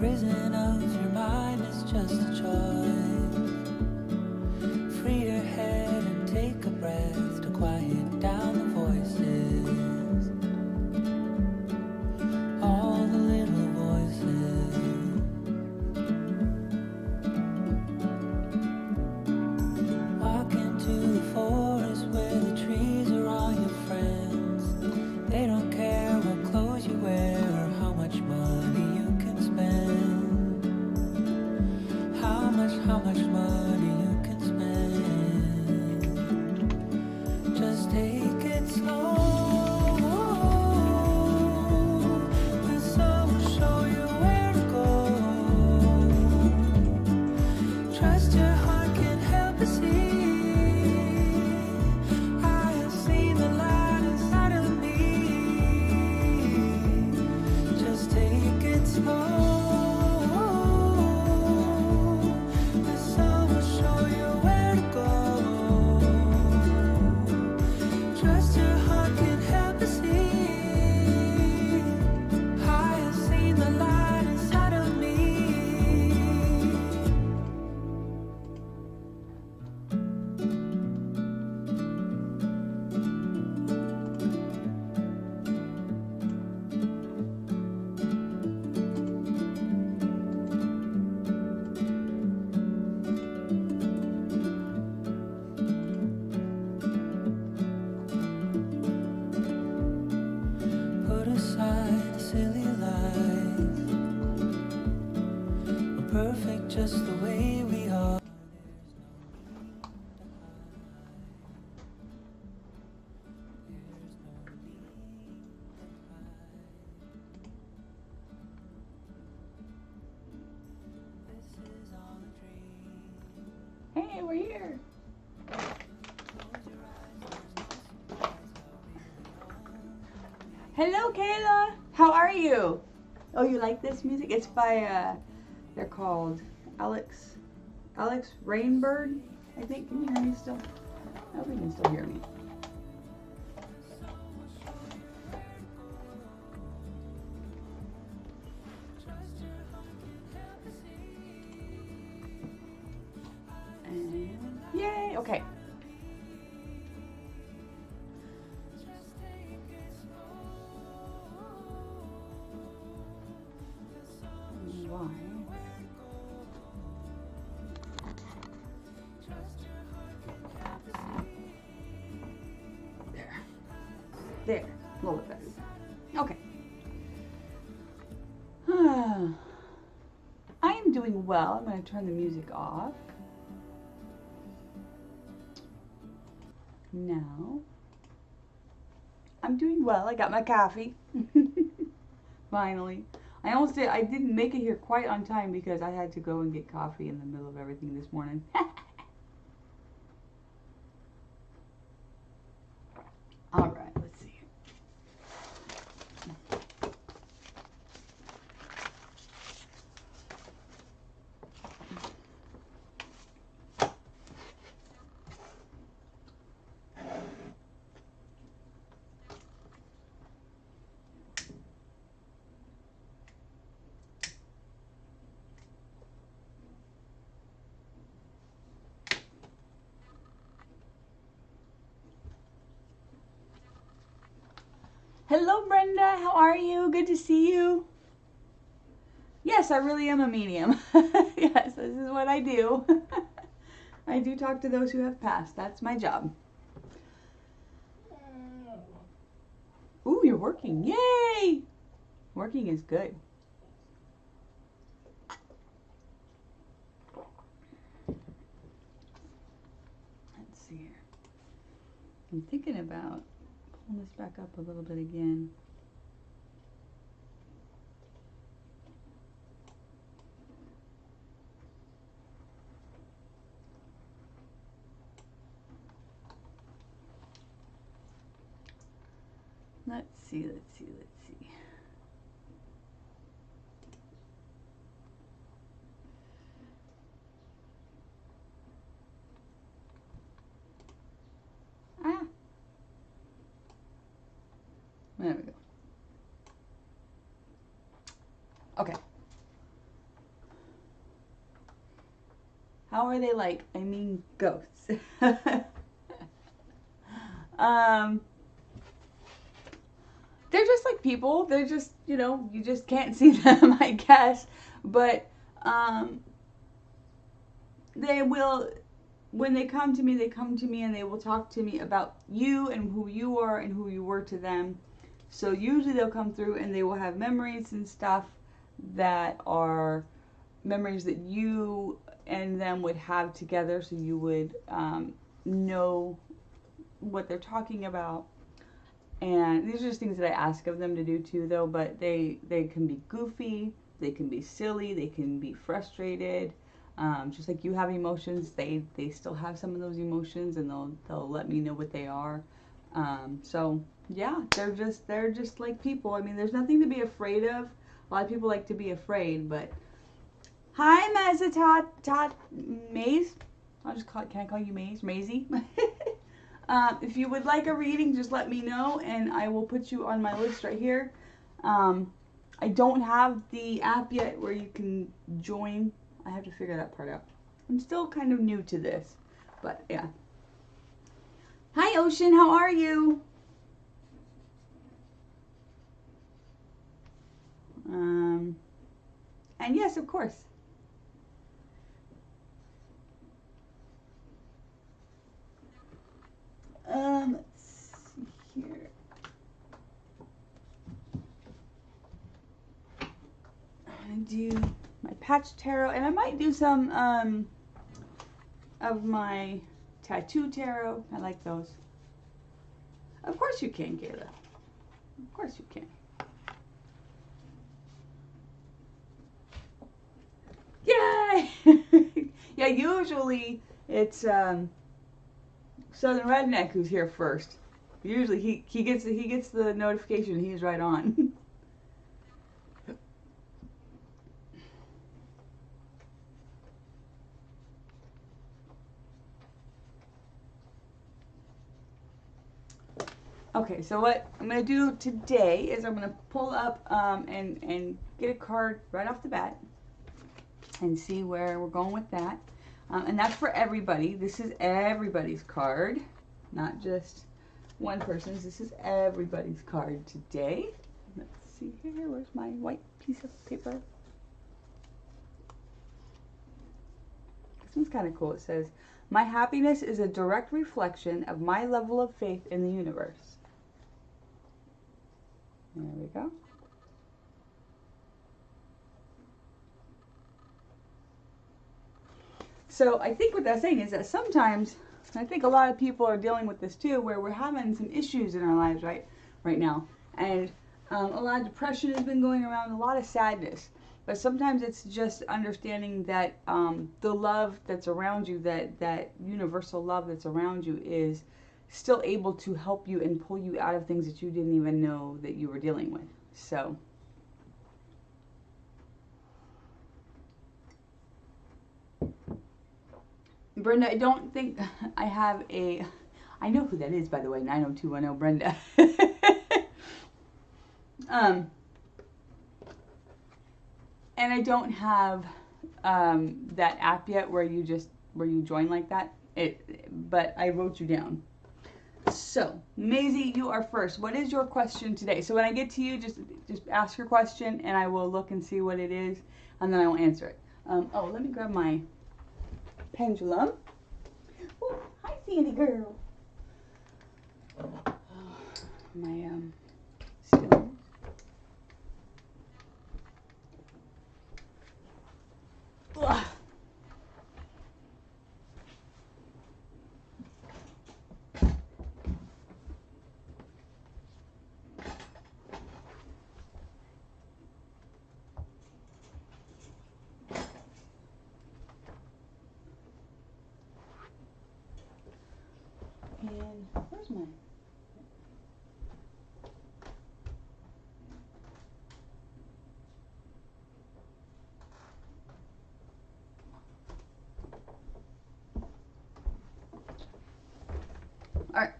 prison of your mind is just a choice. Free your head and take a breath to quiet down the voices. All the little voices. Walk into the forest where the trees are all your friends. They don't care what clothes you wear or how much money you can spend. How much money you can spend. Just take it slow. The sun will show you where to go. Trust your heart can help you see. I have seen the light inside of me. Just take it slow. Put aside silly lies. We're perfect just the way we are. Hey, we're here. Hello, Kayla. How are you? Oh, you like this music? It's by, they're called Alex Rainbird, I think. Can you hear me still? I hope you can still hear me. And, yay, okay. Why? There, a little bit better. Okay. I am doing well. I'm going to turn the music off. Now, I'm doing well. I got my coffee. Finally. I didn't make it here quite on time because I had to go and get coffee in the middle of everything this morning. All right, let's see. Hello, Brenda. How are you? Good to see you. Yes, I really am a medium. Yes, this is what I do. I do talk to those who have passed. That's my job. Ooh, you're working. Yay! Working is good. Let's see here. I'm thinking about pulling this back up a little bit again. Let's see, let's see, let's see. Ah. There we go. Okay. How are they like? I mean, ghosts. They're just like people. They're just, you know, you just can't see them, I guess. But they will, when they come to me and they will talk to me about you and who you are and who you were to them. So usually they'll come through and they will have memories and stuff that are memories that you and them would have together, so you would know what they're talking about. And these are just things that I ask of them to do too, though, but they can be goofy, they can be silly, they can be frustrated. Just like you have emotions, they still have some of those emotions, and they'll let me know what they are. So yeah, they're just like people. I mean, there's nothing to be afraid of. A lot of people like to be afraid, but hi, Mazatot Maze. I'll just call it. Can I call you Maze? Maisie. If you would like a reading, just let me know, and I will put you on my list right here. I don't have the app yet where you can join. I have to figure that part out. I'm still kind of new to this, but yeah. Hi, Ocean. How are you? And yes, of course. Let's see here. I'm gonna do my patch tarot, and I might do some of my tattoo tarot. I like those. Of course you can, Kayla. Of course you can. Yay! Yeah, usually it's Southern Redneck who's here first. Usually he gets the notification. He's right on. Okay, so what I'm going to do today is I'm going to pull up and get a card right off the bat and see where we're going with that. And that's for everybody. This is everybody's card, not just one person's. This is everybody's card today. Let's see here. Where's my white piece of paper? This one's kind of cool. It says, "My happiness is a direct reflection of my level of faith in the universe." There we go. So I think what that's saying is that sometimes, I think a lot of people are dealing with this too, where we're having some issues in our lives right now. And a lot of depression has been going around, a lot of sadness. But sometimes it's just understanding that the love that's around you, that universal love that's around you, is still able to help you and pull you out of things that you didn't even know that you were dealing with. So Brenda, I don't think I have a, I know who that is, by the way, 90210 Brenda. And I don't have that app yet where you join like that. But I wrote you down. So, Maisie, you are first. What is your question today? So when I get to you, just ask your question, and I will look and see what it is, and then I will answer it. Oh, let me grab my pendulum. Oh, hi, Sandy girl. My stones. Ugh. And where's my? All right.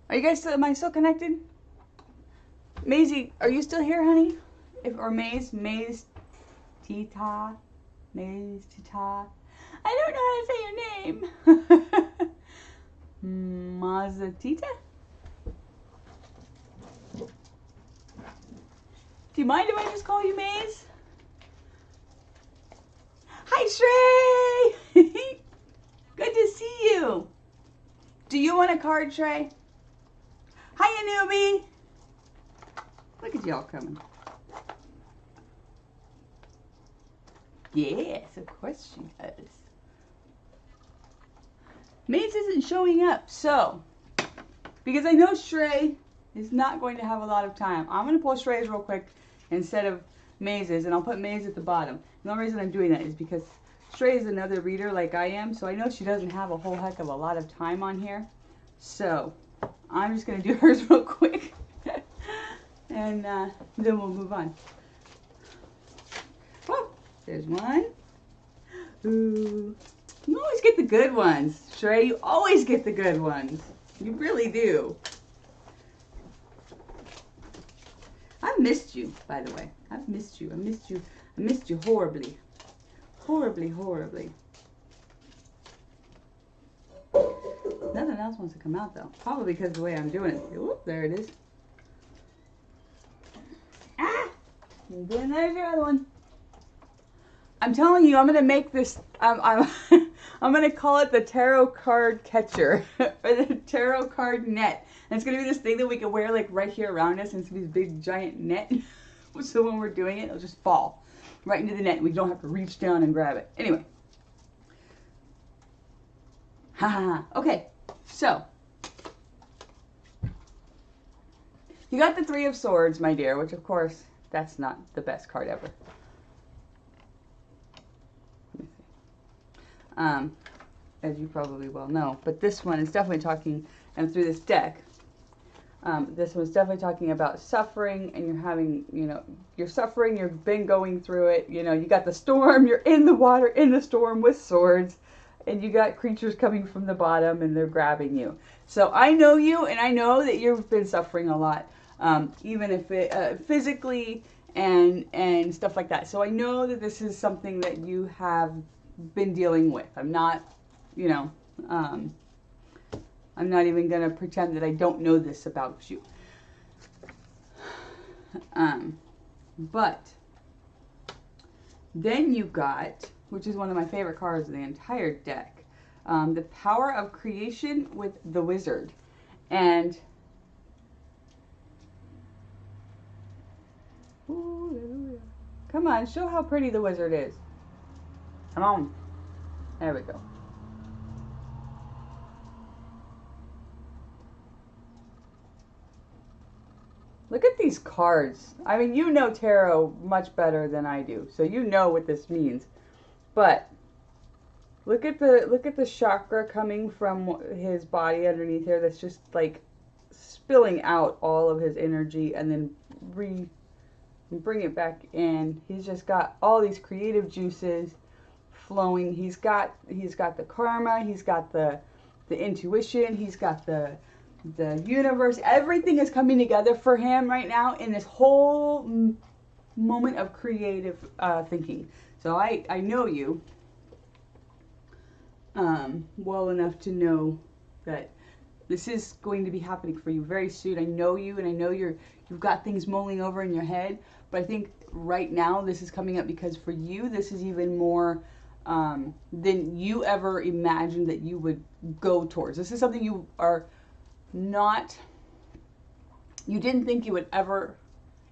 Are you guys still, am I still connected? Maisie, are you still here, honey? Or Maze, Tita, Maze, Tita. I don't know how to say your name. Mazatita? Do you mind if I just call you Maze? Hi, Shrey! Good to see you. Do you want a card, Shrey? Hiya, newbie. Look at y'all coming. Yes, of course she does. Maze isn't showing up, so because I know Shrey is not going to have a lot of time, I'm going to pull Shrey's real quick instead of Maze's, and I'll put Maze at the bottom. And the only reason I'm doing that is because Shrey is another reader like I am, so I know she doesn't have a whole heck of a lot of time on here. So I'm just going to do hers real quick, and then we'll move on. Whoa, there's one. Ooh. You always get the good ones, Shrey. You always get the good ones. You really do. I've missed you, by the way. I've missed you. I missed you. I missed you horribly. Horribly, horribly. Nothing else wants to come out, though. Probably because of the way I'm doing it. Oop, there it is. Ah! And then there's your other one. I'm telling you, I'm going to make this, I'm going to call it the tarot card catcher, or the tarot card net. And it's going to be this thing that we can wear like right here around us, and it's going to be this big giant net. So when we're doing it, it'll just fall right into the net. We don't have to reach down and grab it. Anyway. Okay, so. You got the Three of Swords, my dear, which of course, that's not the best card ever. As you probably well know, but this one is definitely talking, and through this deck, this one's definitely talking about suffering, and you're having, you know, you're suffering, you've been going through it, you know, you got the storm, you're in the water, in the storm with swords, and you got creatures coming from the bottom, and they're grabbing you. So I know you, and I know that you've been suffering a lot, even if it, physically and stuff like that. So I know that this is something that you have been dealing with. I'm not, you know, I'm not even going to pretend that I don't know this about you. But then you got, which is one of my favorite cards in the entire deck, the Power of Creation with the Wizard. And ooh, come on, show how pretty the wizard is. Come on. There we go. Look at these cards. I mean, you know tarot much better than I do, so you know what this means. But look at the chakra coming from his body underneath here. That's just like spilling out all of his energy, and then bring it back in. He's just got all these creative juices flowing. He's got the karma, he's got the intuition, he's got the universe. Everything is coming together for him right now in this whole moment of creative thinking. So I know you well enough to know that this is going to be happening for you very soon. I know you, and I know you've got things mulling over in your head, but I think right now this is coming up because for you this is even more than you ever imagined that you would go towards. This is something you are not, you didn't think you would ever,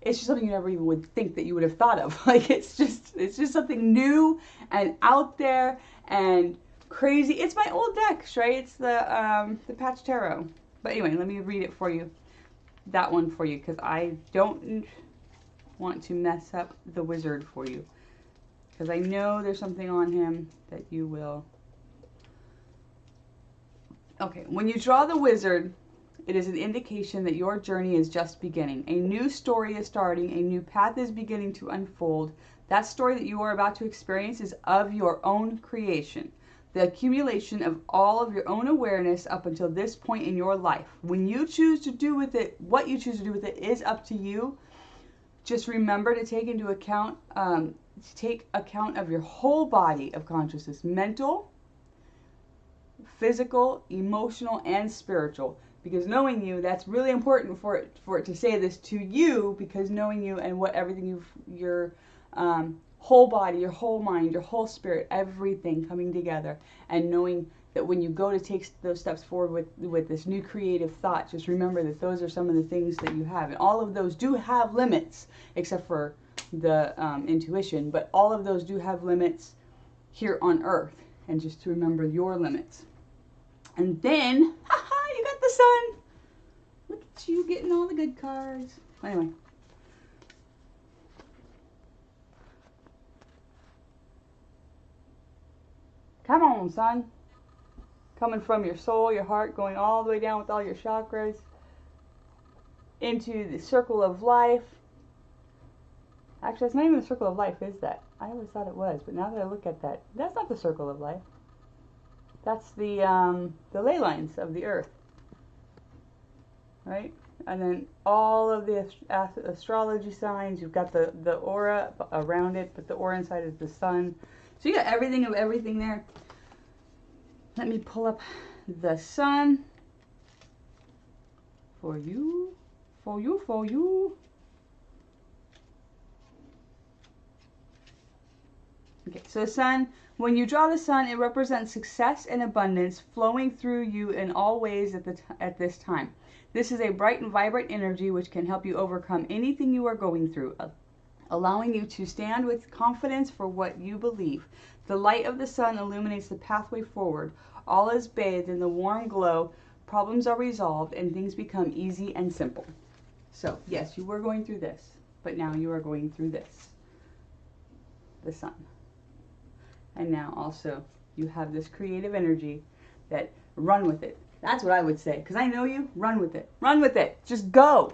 it's just something you never even would think that you would have thought of. Like it's just something new and out there and crazy. It's my old deck, Shrey. It's the Patch Tarot. But anyway, let me read it for you. That one for you, because I don't want to mess up the wizard for you. Because I know there's something on him that you will. Okay, when you draw the wizard, it is an indication that your journey is just beginning. A new story is starting. A new path is beginning to unfold. That story that you are about to experience is of your own creation. the accumulation of all of your own awareness up until this point in your life. When you choose to do with it, what you choose to do with it is up to you. Just remember to take into account, of your whole body of consciousness, mental, physical, emotional, and spiritual. Because knowing you, that's really important for it to say this to you, because knowing you and what everything your whole body, your whole mind, your whole spirit, everything coming together, and knowing that when you go to take those steps forward with this new creative thought, just remember that those are some of the things that you have. And all of those do have limits, except for the intuition, but all of those do have limits here on Earth. And just to remember your limits. And then, haha, you got the sun. Look at you getting all the good cards. Anyway. Come on, son. Coming from your soul, your heart, going all the way down with all your chakras into the circle of life. Actually, it's not even the circle of life, is that? I always thought it was, but now that I look at that, that's not the circle of life. That's the ley lines of the earth, right? And then all of the astrology signs, you've got the aura around it, but the aura inside is the sun. So you got everything of everything there. Let me pull up the sun for you, for you, for you. Okay, so the sun, when you draw the sun, it represents success and abundance flowing through you in all ways at this time. This is a bright and vibrant energy which can help you overcome anything you are going through, allowing you to stand with confidence for what you believe. The light of the sun illuminates the pathway forward. All is bathed in the warm glow. Problems are resolved and things become easy and simple. So, yes, you were going through this, but now you are going through this. The sun. And now also you have this creative energy that run with it. That's what I would say. Because I know you, run with it. Run with it. Just go.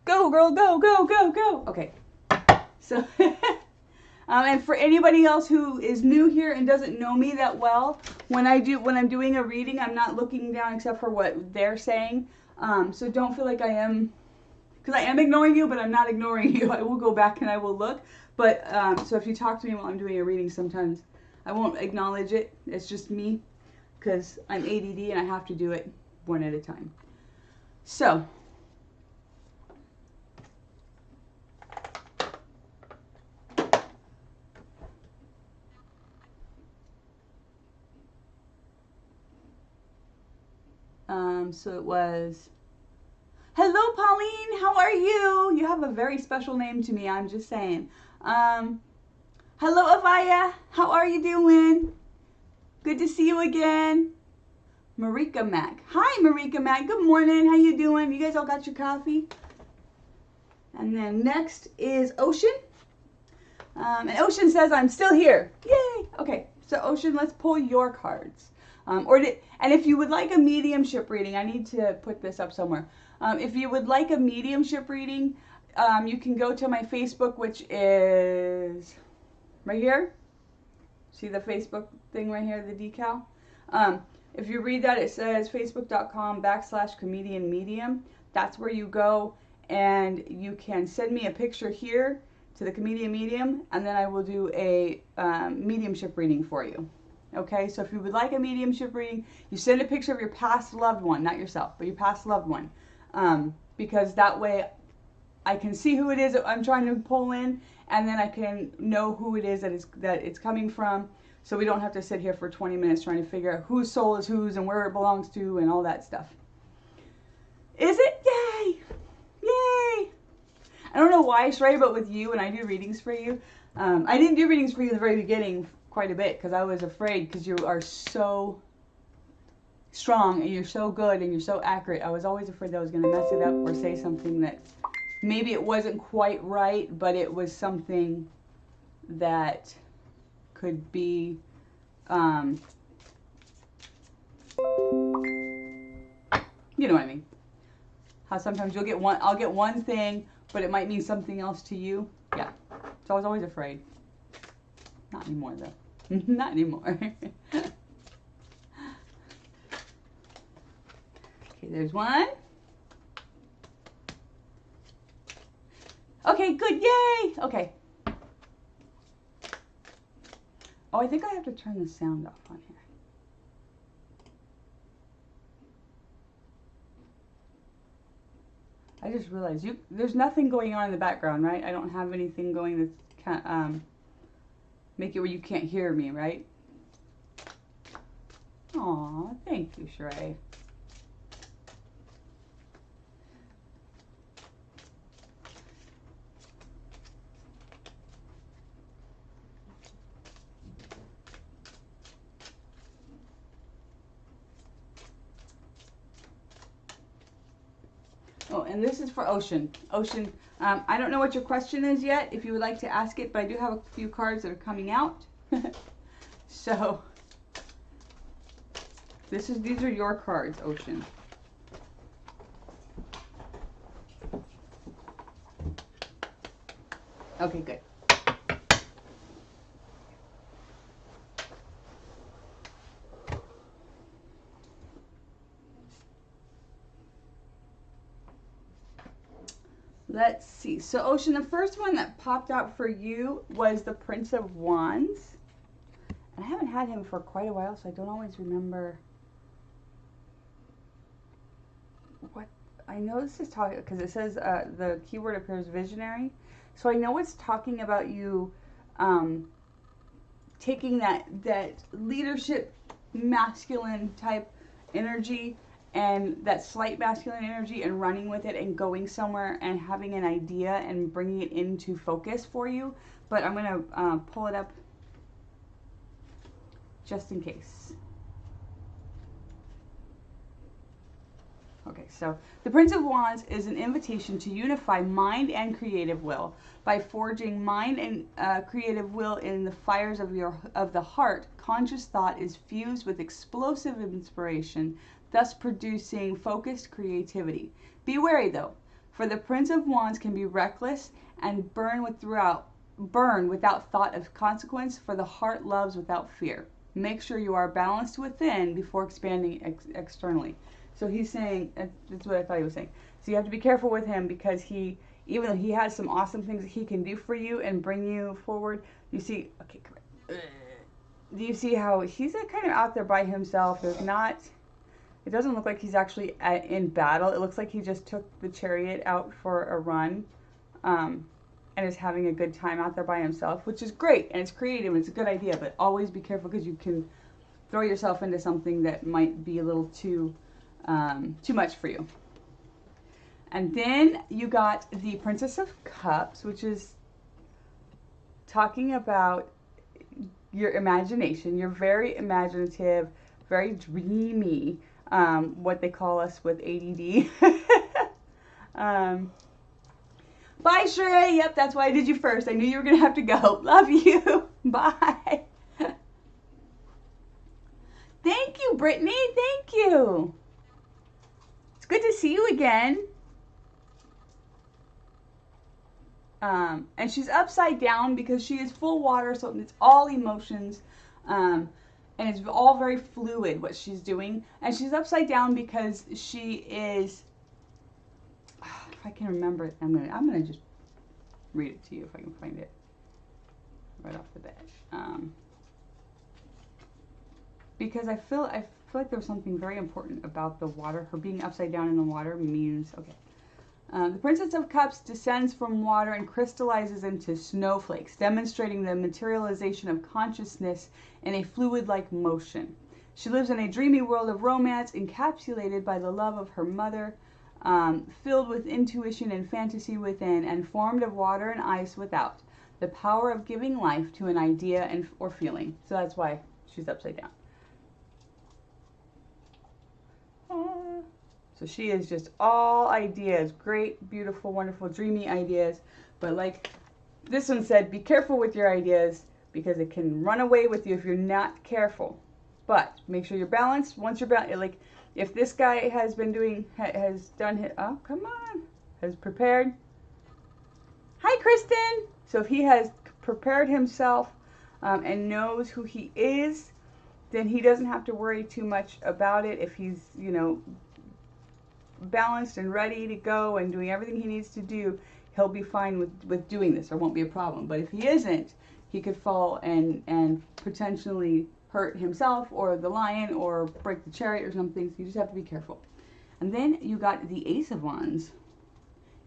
Go, girl, go, go, go, go. Okay. So, and for anybody else who is new here and doesn't know me that well, when I'm doing a reading, I'm not looking down except for what they're saying. So don't feel like I am, because I am ignoring you, but I'm not ignoring you. I will go back and I will look. But, so if you talk to me while I'm doing a reading, sometimes I won't acknowledge it. It's just me, because I'm ADD and I have to do it one at a time. So, so it was, hello Pauline, how are you? You have a very special name to me, I'm just saying. Hello Avaya, how are you doing? Good to see you again. Marika Mac. Hi Marika Mac, good morning, how you doing? You guys all got your coffee? And then next is Ocean. And Ocean says, I'm still here. Yay! Okay, so Ocean, let's pull your cards. And if you would like a mediumship reading, I need to put this up somewhere. If you would like a mediumship reading, you can go to my Facebook, which is right here. See the Facebook thing right here, the decal? If you read that, it says facebook.com/comedian medium. That's where you go, and you can send me a picture here to the comedian medium, and then I will do a mediumship reading for you. Okay, so if you would like a mediumship reading, you send a picture of your past loved one, not yourself, but your past loved one, because that way I can see who it is that I'm trying to pull in, and then I can know who it is that it's coming from, so we don't have to sit here for 20 minutes trying to figure out whose soul is whose and where it belongs to and all that stuff. Is it? Yay! Yay! I don't know why, Shrey, but with you, when I do readings for you, I didn't do readings for you in the very beginning quite a bit because I was afraid, because you are so strong and you're so good and you're so accurate. I was always afraid that I was going to mess it up or say something that maybe it wasn't quite right, but it was something that could be you know what I mean. How sometimes you'll get I'll get one thing, but it might mean something else to you. Yeah. So I was always afraid. Not anymore though. Not anymore. there's one. Okay, good, yay! Okay. Oh, I think I have to turn the sound off on here. I just realized there's nothing going on in the background, right? I don't have anything going that can make it where you can't hear me, right? Aw, thank you, Sheree. Oh, and this is for Ocean. Ocean, I don't know what your question is yet, if you would like to ask it, but I do have a few cards that are coming out. So, these are your cards, Ocean. Okay, good. Let's see. So, Ocean, the first one that popped out for you was the Prince of Wands. And I haven't had him for quite a while, so I don't always remember what. I know this is talking, because it says the keyword appears visionary. So I know it's talking about you taking that leadership masculine type energy and that slight masculine energy and running with it and going somewhere and having an idea and bringing it into focus for you. But I'm going to pull it up just in case. Okay, so the Prince of Wands is an invitation to unify mind and creative will. By forging mind and creative will in the fires of the heart, conscious thought is fused with explosive inspiration, thus producing focused creativity. Be wary though, for the Prince of Wands can be reckless and burn without thought of consequence, for the heart loves without fear. Make sure you are balanced within before expanding externally. So he's saying, that's what I thought he was saying. So you have to be careful with him, because even though he has some awesome things that he can do for you and bring you forward, you see, okay, come on. Do you see how he's kind of out there by himself? It doesn't look like he's actually in battle. It looks like he just took the chariot out for a run and is having a good time out there by himself, which is great, and it's creative, and it's a good idea, but always be careful, because you can throw yourself into something that might be a little too much for you. And then you got the Princess of Cups, which is talking about your imagination. You're very imaginative, very dreamy, what they call us with ADD. Bye, Sheree. Yep, that's why I did you first. I knew you were going to have to go. Love you. Bye. Thank you, Brittany. Thank you. It's good to see you again. And she's upside down because she is full water, so it's all emotions. And it's all very fluid what she's doing. And she's upside down because she is, if I can remember it, I'm gonna just read it to you if I can find it right off the bat. Because I feel like there's something very important about the water. Her being upside down in the water means, okay. The Princess of Cups descends from water and crystallizes into snowflakes, demonstrating the materialization of consciousness in a fluid-like motion. She lives in a dreamy world of romance, encapsulated by the love of her mother, filled with intuition and fantasy within, and formed of water and ice without. The power of giving life to an idea or feeling. So that's why she's upside down. So she is just all ideas, great, beautiful, wonderful, dreamy ideas. But like this one said, be careful with your ideas, because it can run away with you if you're not careful. But make sure you're balanced. Once you're balanced, like if this guy has been doing, has prepared. Hi, Kristen. So if he has prepared himself and knows who he is, then he doesn't have to worry too much about it. If he's, balanced and ready to go and doing everything he needs to do, he'll be fine with doing this. There won't be a problem. But if he isn't, he could fall and potentially hurt himself or the lion or break the chariot or something. So you just have to be careful. And then you got the Ace of Wands.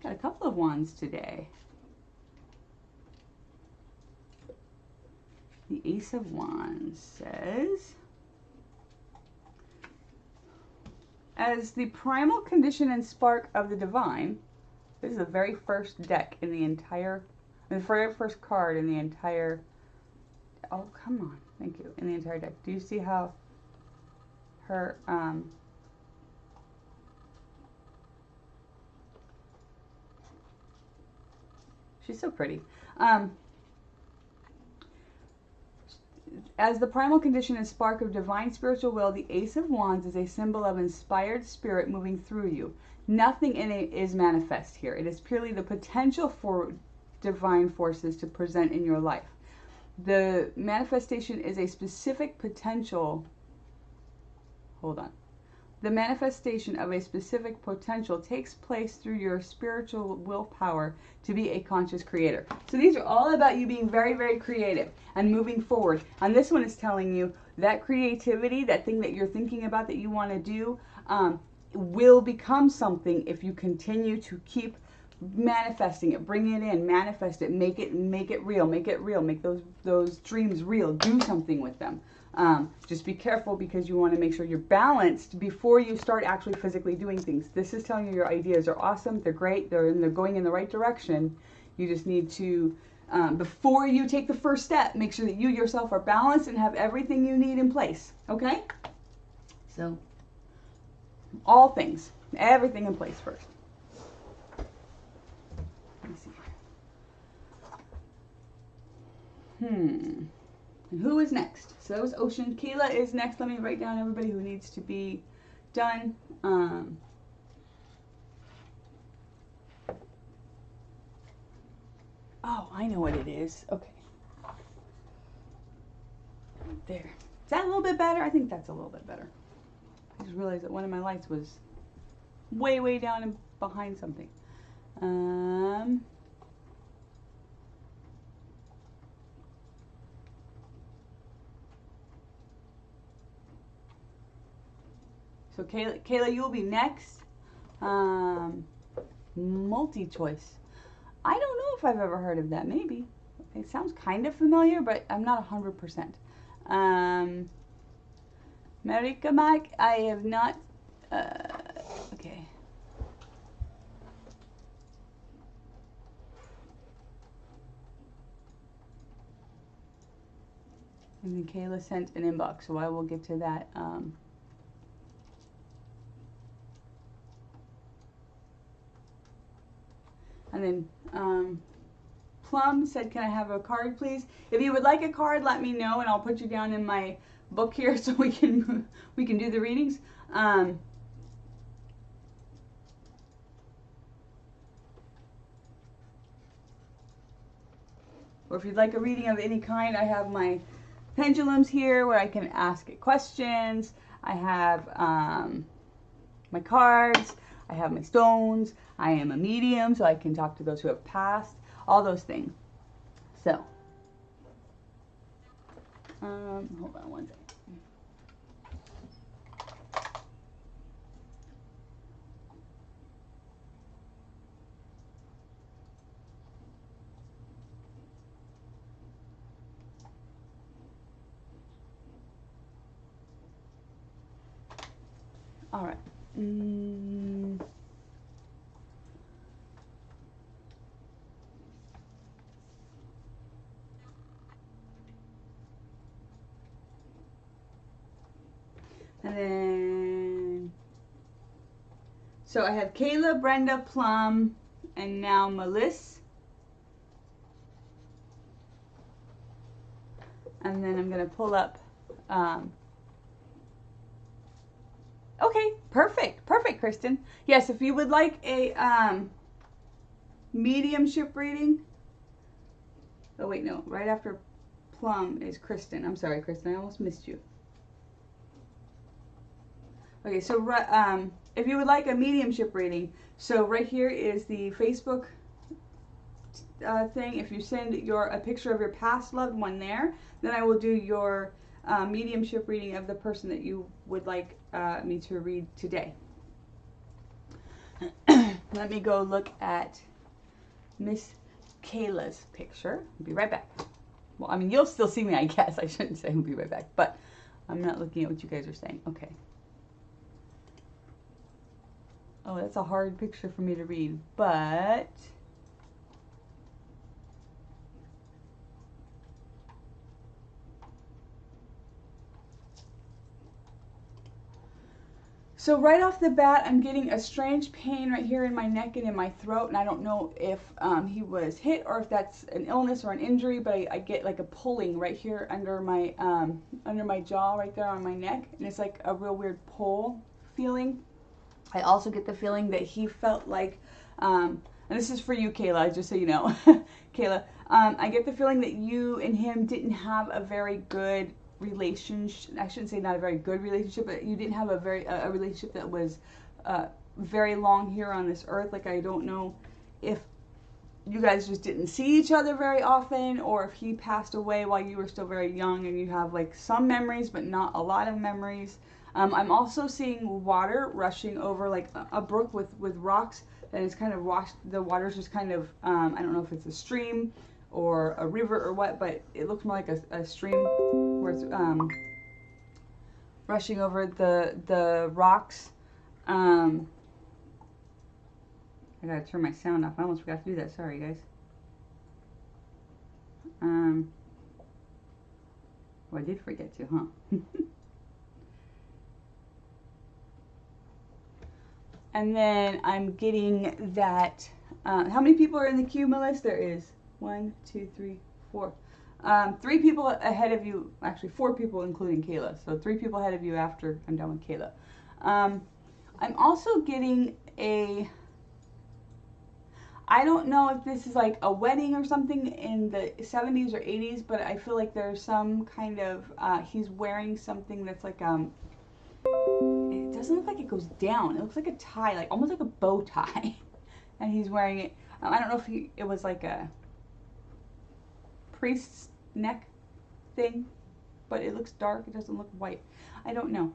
Got a couple of wands today. The Ace of Wands says, as the primal condition and spark of the divine, this is the very first deck in the entire, the very first card in the entire, oh, come on, thank you, in the entire deck. Do you see how her, she's so pretty. As the primal condition and spark of divine spiritual will, the Ace of Wands is a symbol of inspired spirit moving through you. Nothing in it is manifest here. It is purely the potential for divine forces to present in your life. The manifestation is a specific potential. Hold on. The manifestation of a specific potential takes place through your spiritual willpower to be a conscious creator. So these are all about you being very, very creative and moving forward. And this one is telling you that creativity, that thing that you're thinking about that you want to do, will become something if you continue to keep manifesting it, bring it in, manifest it, make it real, make those dreams real, do something with them. Just be careful because you want to make sure you're balanced before you start actually physically doing things. This is telling you your ideas are awesome, they're great, they're going in the right direction. You just need to, before you take the first step, make sure that you yourself are balanced and have everything you need in place. Okay? So, all things, everything in place first. Let me see. And who is next? So that was Ocean. Kayla is next. Let me write down everybody who needs to be done. Oh, I know what it is. Okay. There. Is that a little bit better? I think that's a little bit better. I just realized that one of my lights was way, way down and behind something. So Kayla, you'll be next. Multi-choice. I don't know if I've ever heard of that. Maybe. It sounds kind of familiar, but I'm not 100%. Marika Mike, I have not. Okay. And then Kayla sent an inbox, so I will get to that. And then Plum said, can I have a card, please? If you would like a card, let me know, and I'll put you down in my book here so we can do the readings. Or if you'd like a reading of any kind, I have my pendulums here where I can ask it questions. I have my cards. I have my stones. I am a medium, so I can talk to those who have passed. All those things. So, hold on one second. All right. And then, so I have Kayla, Brenda, Plum, and now Melissa. And then I'm going to pull up, okay, perfect, Kristen. Yes, if you would like a mediumship reading. Oh, wait, no, right after Plum is Kristen. I'm sorry, Kristen, I almost missed you. Okay, so if you would like a mediumship reading, so right here is the Facebook thing. If you send a picture of your past loved one there, then I will do your mediumship reading of the person that you would like me to read today. Let me go look at Miss Kayla's picture. I'll be right back. Well, I mean, you'll still see me, I guess. I shouldn't say I'll be right back, but I'm not looking at what you guys are saying. Okay. Oh, that's a hard picture for me to read, but so right off the bat, I'm getting a strange pain right here in my neck and in my throat, and I don't know if he was hit or if that's an illness or an injury, but I get like a pulling right here under my jaw, right there on my neck, and it's like a real weird pull feeling. I also get the feeling that he felt like, and this is for you, Kayla, just so you know, Kayla, I get the feeling that you and him didn't have a very good relationship. I shouldn't say not a very good relationship, but you didn't have a relationship that was very long here on this earth. Like, I don't know if you guys just didn't see each other very often, or if he passed away while you were still very young and you have like some memories but not a lot of memories. I'm also seeing water rushing over, like a brook with rocks that is kind of washed. The water's just kind of, I don't know if it's a stream or a river or what, but it looks more like a stream where it's rushing over the rocks. I gotta turn my sound off. I almost forgot to do that. Sorry, guys. Well, I did forget to, huh? And then I'm getting that, how many people are in the queue, Melissa? There is 1, 2, 3, 4. 3 people ahead of you, actually 4 people including Kayla. So 3 people ahead of you after I'm done with Kayla. I'm also getting I don't know if this is like a wedding or something in the 70s or 80s, but I feel like there's some kind of, he's wearing something that's like, it doesn't look like it goes down. It looks like a tie, like almost like a bow tie. And he's wearing it. I don't know if it was like a priest's neck thing, but it looks dark. It doesn't look white. I don't know.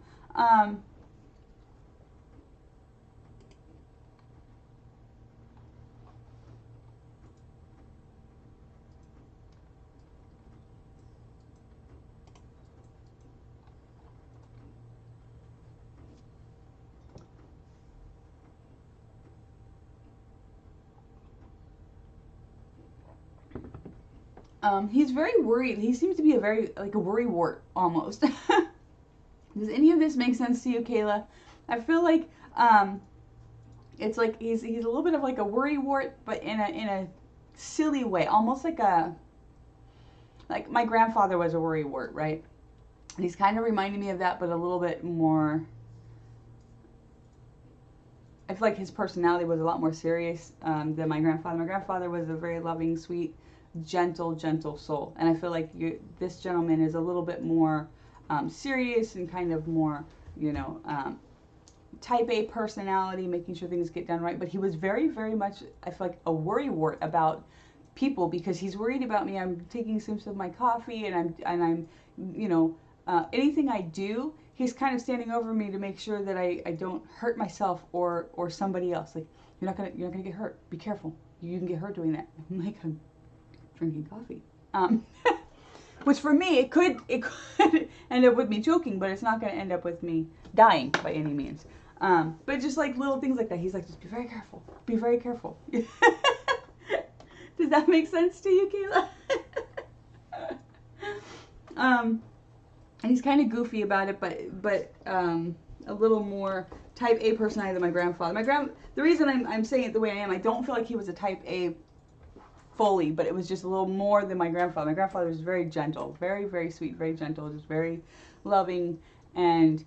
He's very worried. He seems to be like a worrywart almost. Does any of this make sense to you, Kayla? I feel like it's like he's a little bit of like a worrywart, but in a silly way, almost like my grandfather was a worrywart, right? And he's kind of reminding me of that, but a little bit more. I feel like his personality was a lot more serious than my grandfather. My grandfather was a very loving, sweet, gentle soul, and I feel like this gentleman is a little bit more serious and kind of more, type A personality, making sure things get done right. But he was very much, I feel like, a worrywart about people, because he's worried about me. I'm taking sips of my coffee, and I'm anything I do, he's kind of standing over me to make sure that I don't hurt myself or somebody else. Like, you're not gonna get hurt. Be careful. You can get hurt doing that. I'm like, I'm drinking coffee. Which for me, it could end up with me choking, but it's not going to end up with me dying by any means. But just like little things like that, he's like, just be very careful. Be very careful. Does that make sense to you, Kayla? And he's kind of goofy about it, but a little more type A personality than my grandfather. The reason I'm saying it the way I am, I don't feel like he was a type A fully, but it was just a little more than my grandfather. My grandfather was very gentle, very sweet, very gentle, just very loving, and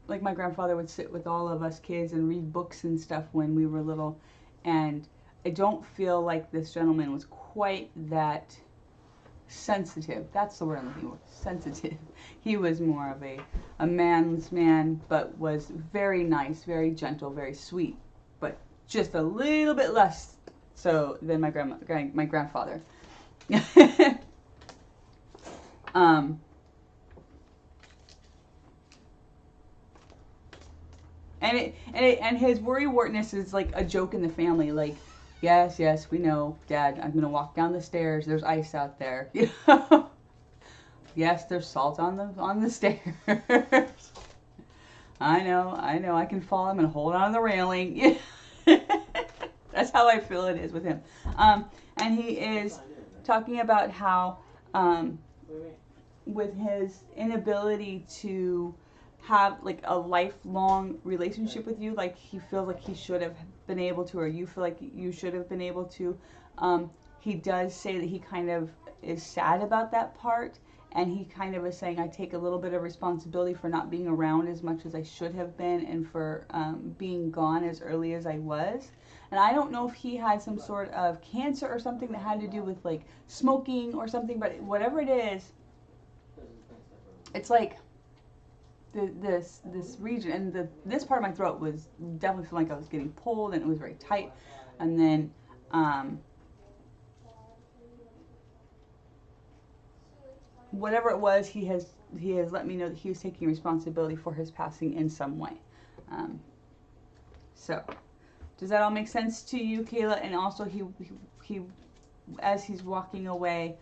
like my grandfather would sit with all of us kids and read books and stuff when we were little, and I don't feel like this gentleman was quite that sensitive. That's the word I'm looking for. Sensitive. He was more of a man's man, but was very nice, very gentle, very sweet, but just a little bit less so than my grandfather. And his worrywartness is like a joke in the family. Like, yes, we know, Dad. I'm gonna walk down the stairs. There's ice out there. You know? Yes, there's salt on the stairs. I know. I can fall. I'm gonna hold on to the railing. That's how I feel it is with him. And he is talking about how, with his inability to have like a lifelong relationship with you, like he feels like he should have been able to, or you feel like you should have been able to. He does say that he kind of is sad about that part, and he kind of is saying, I take a little bit of responsibility for not being around as much as I should have been, and for being gone as early as I was. And I don't know if he had some sort of cancer or something that had to do with like smoking or something, but whatever it is, it's like this region, and this part of my throat was definitely feeling like I was getting pulled, and it was very tight. And then whatever it was, he has let me know that he was taking responsibility for his passing in some way. So does that all make sense to you, Kayla? And also he as he's walking away,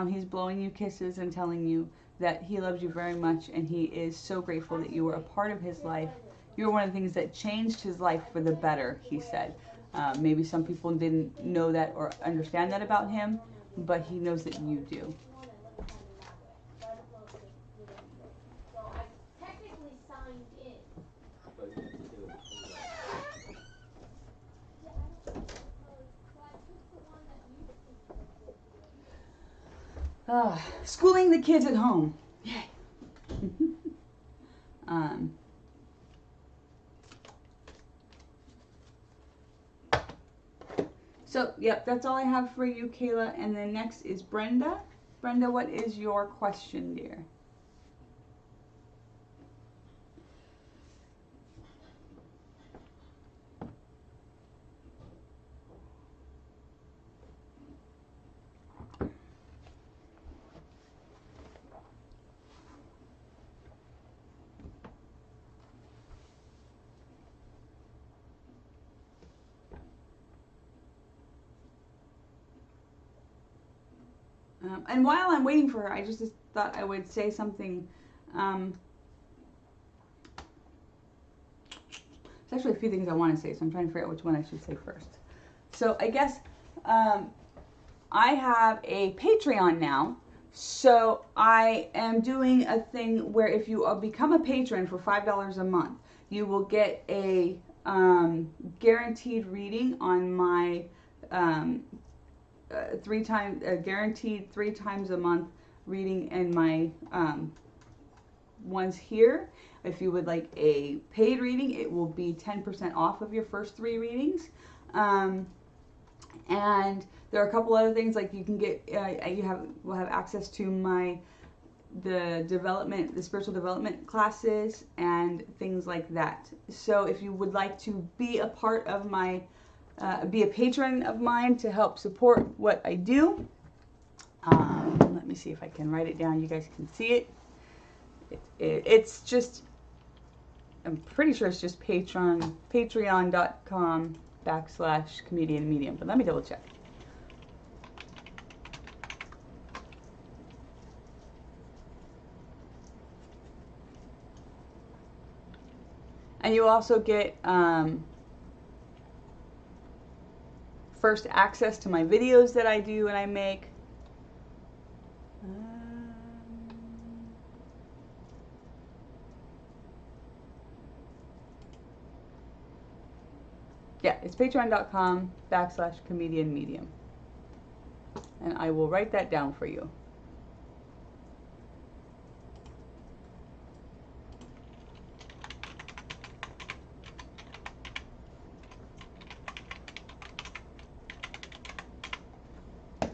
he's blowing you kisses and telling you that he loves you very much, and he is so grateful that you were a part of his life. You were one of the things that changed his life for the better, he said. Maybe some people didn't know that or understand that about him, but he knows that you do. Schooling the kids at home. Yay. So, yep, that's all I have for you, Kayla. And then next is Brenda. Brenda, what is your question, dear? And while I'm waiting for her, I just thought I would say something. There's actually a few things I want to say, so I'm trying to figure out which one I should say first. So I guess I have a Patreon now. So I am doing a thing where if you become a patron for $5 a month, you will get a guaranteed reading on my guaranteed 3 times a month reading in my ones here. If you would like a paid reading, it will be 10% off of your first 3 readings. And there are a couple other things, like you can get will have access to the spiritual development classes and things like that. So if you would like to be a part of my be a patron of mine to help support what I do. Let me see if I can write it down. You guys can see it. It's just, I'm pretty sure it's just patreon.com/comedianmedium, but let me double check. And you also get first access to my videos that I do and I make. Yeah, it's patreon.com/comedianmedium. And I will write that down for you.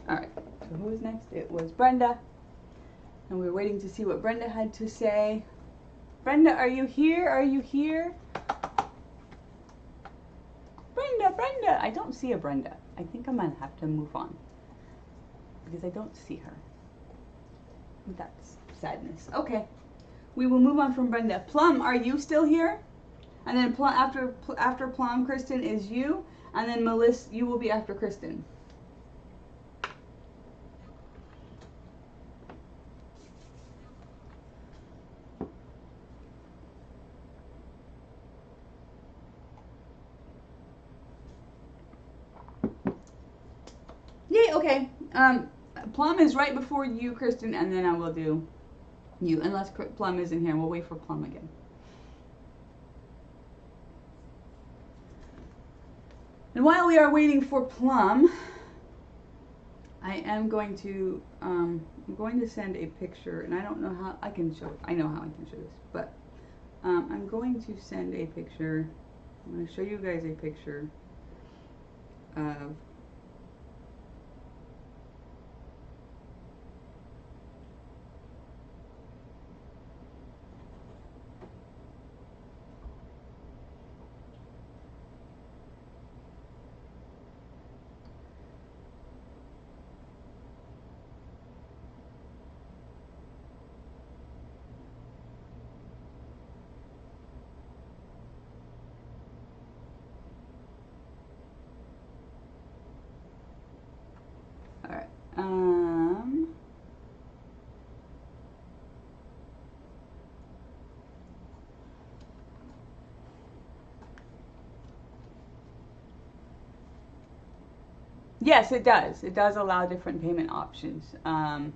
Alright, so who was next? It was Brenda. And we were waiting to see what Brenda had to say. Brenda, are you here? Are you here? Brenda, Brenda. I don't see a Brenda. I think I'm going to have to move on because I don't see her. That's sadness. Okay. We will move on from Brenda. Plum, are you still here? And then after Plum, Kristen is you. And then Melissa, you will be after Kristen. Yay, okay. Plum is right before you, Kristen, and then I will do you. Unless Plum isn't here, we'll wait for Plum again. And while we are waiting for Plum, I am going to I'm going to send a picture, and I don't know how I can show. I know how I can show this, but I'm going to send a picture. I'm going to show you guys a picture of yes, it does. It does allow different payment options. And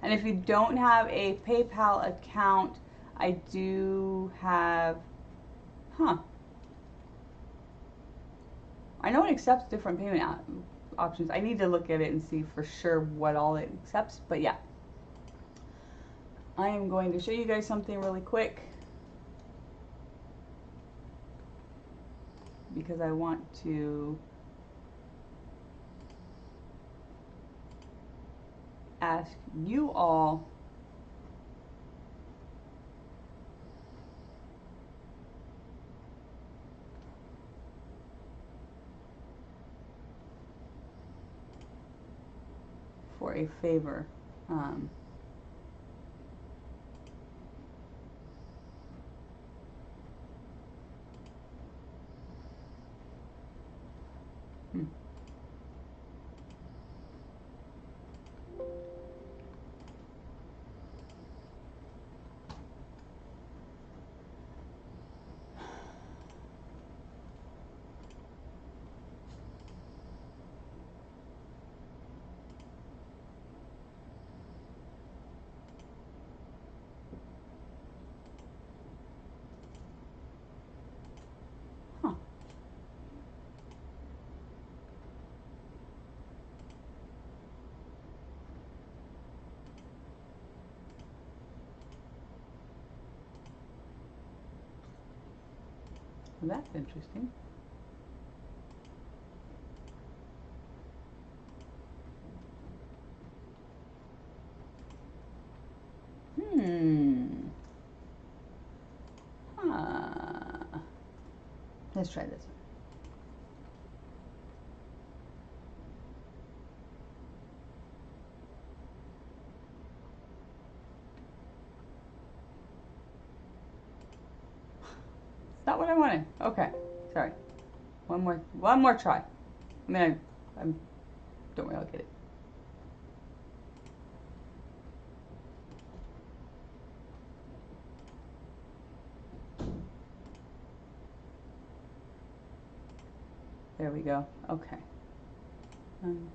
if you don't have a PayPal account, I do have, I know it accepts different payment options. I need to look at it and see for sure what all it accepts, but yeah. I am going to show you guys something really quick because I want to ask you all for a favor. Well, that's interesting. Let's try this. It's not what I wanted. Okay, sorry. One more try. I mean, don't worry, I'll get it. There we go. Okay. And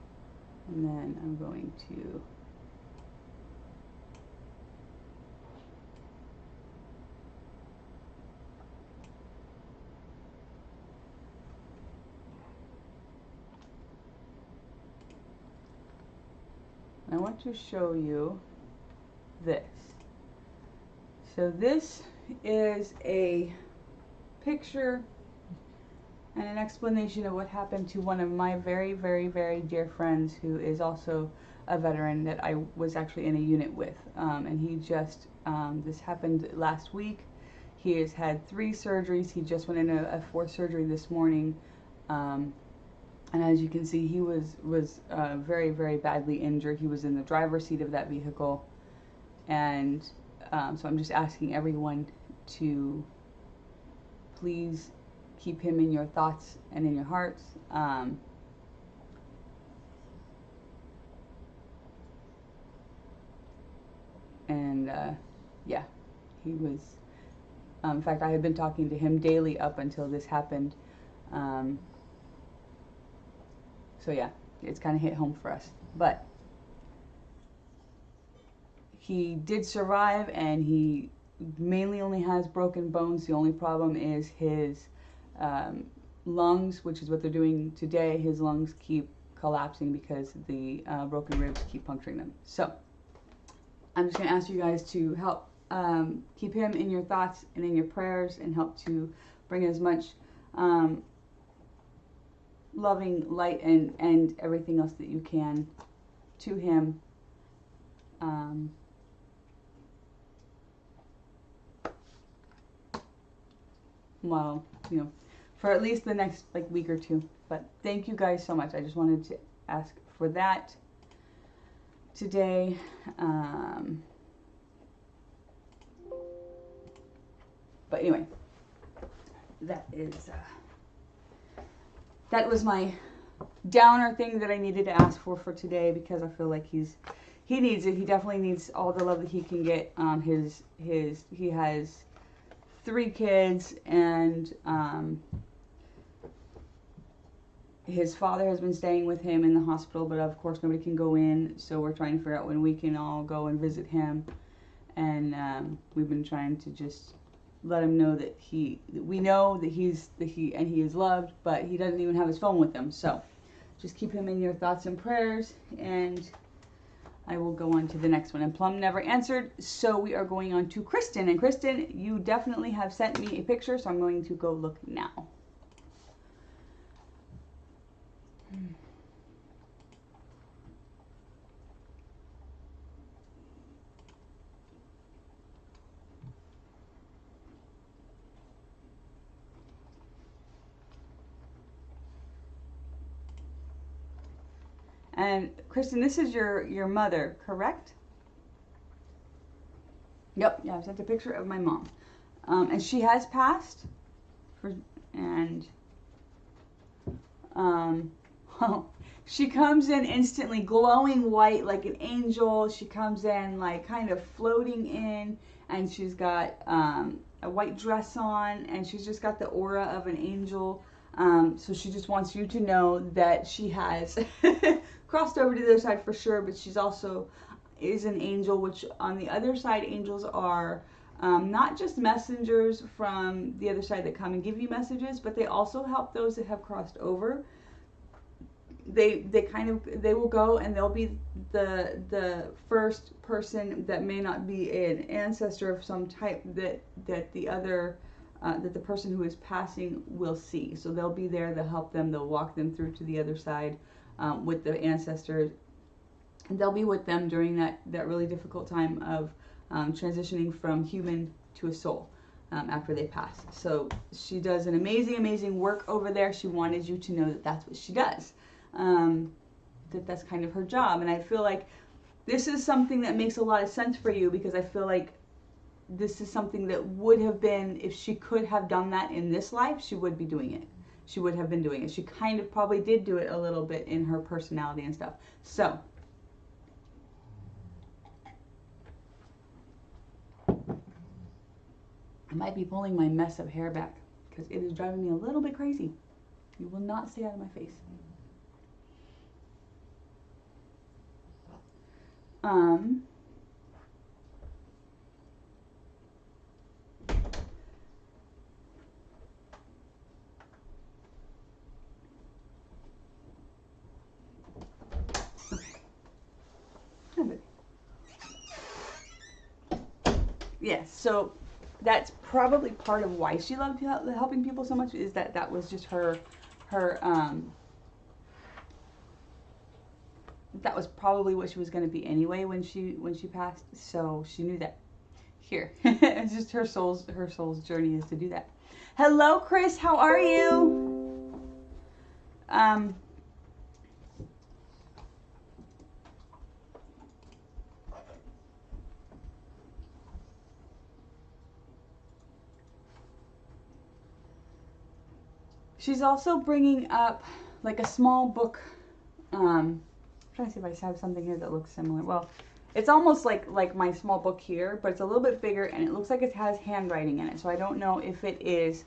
then I'm going to I want to show you this. So this is a picture and an explanation of what happened to one of my very, very, very dear friends who is also a veteran that I was actually in a unit with. And he just, this happened last week. He has had 3 surgeries. He just went into a 4th surgery this morning. And as you can see, he was very, very badly injured. He was in the driver's seat of that vehicle. And so I'm just asking everyone to please keep him in your thoughts and in your hearts. Yeah, he was, in fact, I had been talking to him daily up until this happened. So yeah, it's kind of hit home for us. But he did survive, and he mainly only has broken bones. The only problem is his lungs, which is what they're doing today. His lungs keep collapsing because the broken ribs keep puncturing them. So I'm just going to ask you guys to help keep him in your thoughts and in your prayers, and help to bring as much loving light and everything else that you can to him. Well, you know, for at least the next week or 2. But thank you guys so much. I just wanted to ask for that today. But anyway, that was my downer thing that I needed to ask for today, because I feel like he needs it. He definitely needs all the love that he can get. He has 3 kids, and his father has been staying with him in the hospital, but of course nobody can go in, so we're trying to figure out when we can all go and visit him. And we've been trying to just let him know that we know that he is loved, but he doesn't even have his phone with him. So just keep him in your thoughts and prayers, and I will go on to the next one. And Plum never answered, so we are going on to Kristen. And Kristen, you definitely have sent me a picture, so I'm going to go look now. And Kristen, this is your mother, correct? Yep, yeah, I sent a picture of my mom. And she has passed. She comes in instantly glowing white like an angel. She comes in kind of floating in, and she's got a white dress on, and she's just got the aura of an angel. So she just wants you to know that she has crossed over to the other side for sure, but she's also is an angel, which on the other side, angels are not just messengers from the other side that come and give you messages, but they also help those that have crossed over. They will go, and they'll be the first person that may not be an ancestor of some type that the person who is passing will see. So they'll be there, they'll help them, they'll walk them through to the other side with the ancestors, and they'll be with them during that really difficult time of transitioning from human to a soul after they pass. So she does an amazing work over there. She wanted you to know that that's what she does, that's kind of her job. And I feel like this is something that makes a lot of sense for you, because I feel like this is something that would have been, if she could have done that in this life, she would be doing it. She would have been doing it. She kind of probably did do it a little bit in her personality and stuff. So I might be pulling my mess of hair back, because it is driving me a little bit crazy. You will not stay out of my face. Yes, so that's probably part of why she loved helping people so much, is that was just her that was probably what she was going to be anyway when she passed. So she knew that. Here, it's just her soul's journey is to do that. Hello, Chris. How are you? She's also bringing up like a small book. I'm trying to see if I have something here that looks similar. Well, it's almost like my small book here, but it's a little bit bigger, and it looks like it has handwriting in it. So I don't know if it is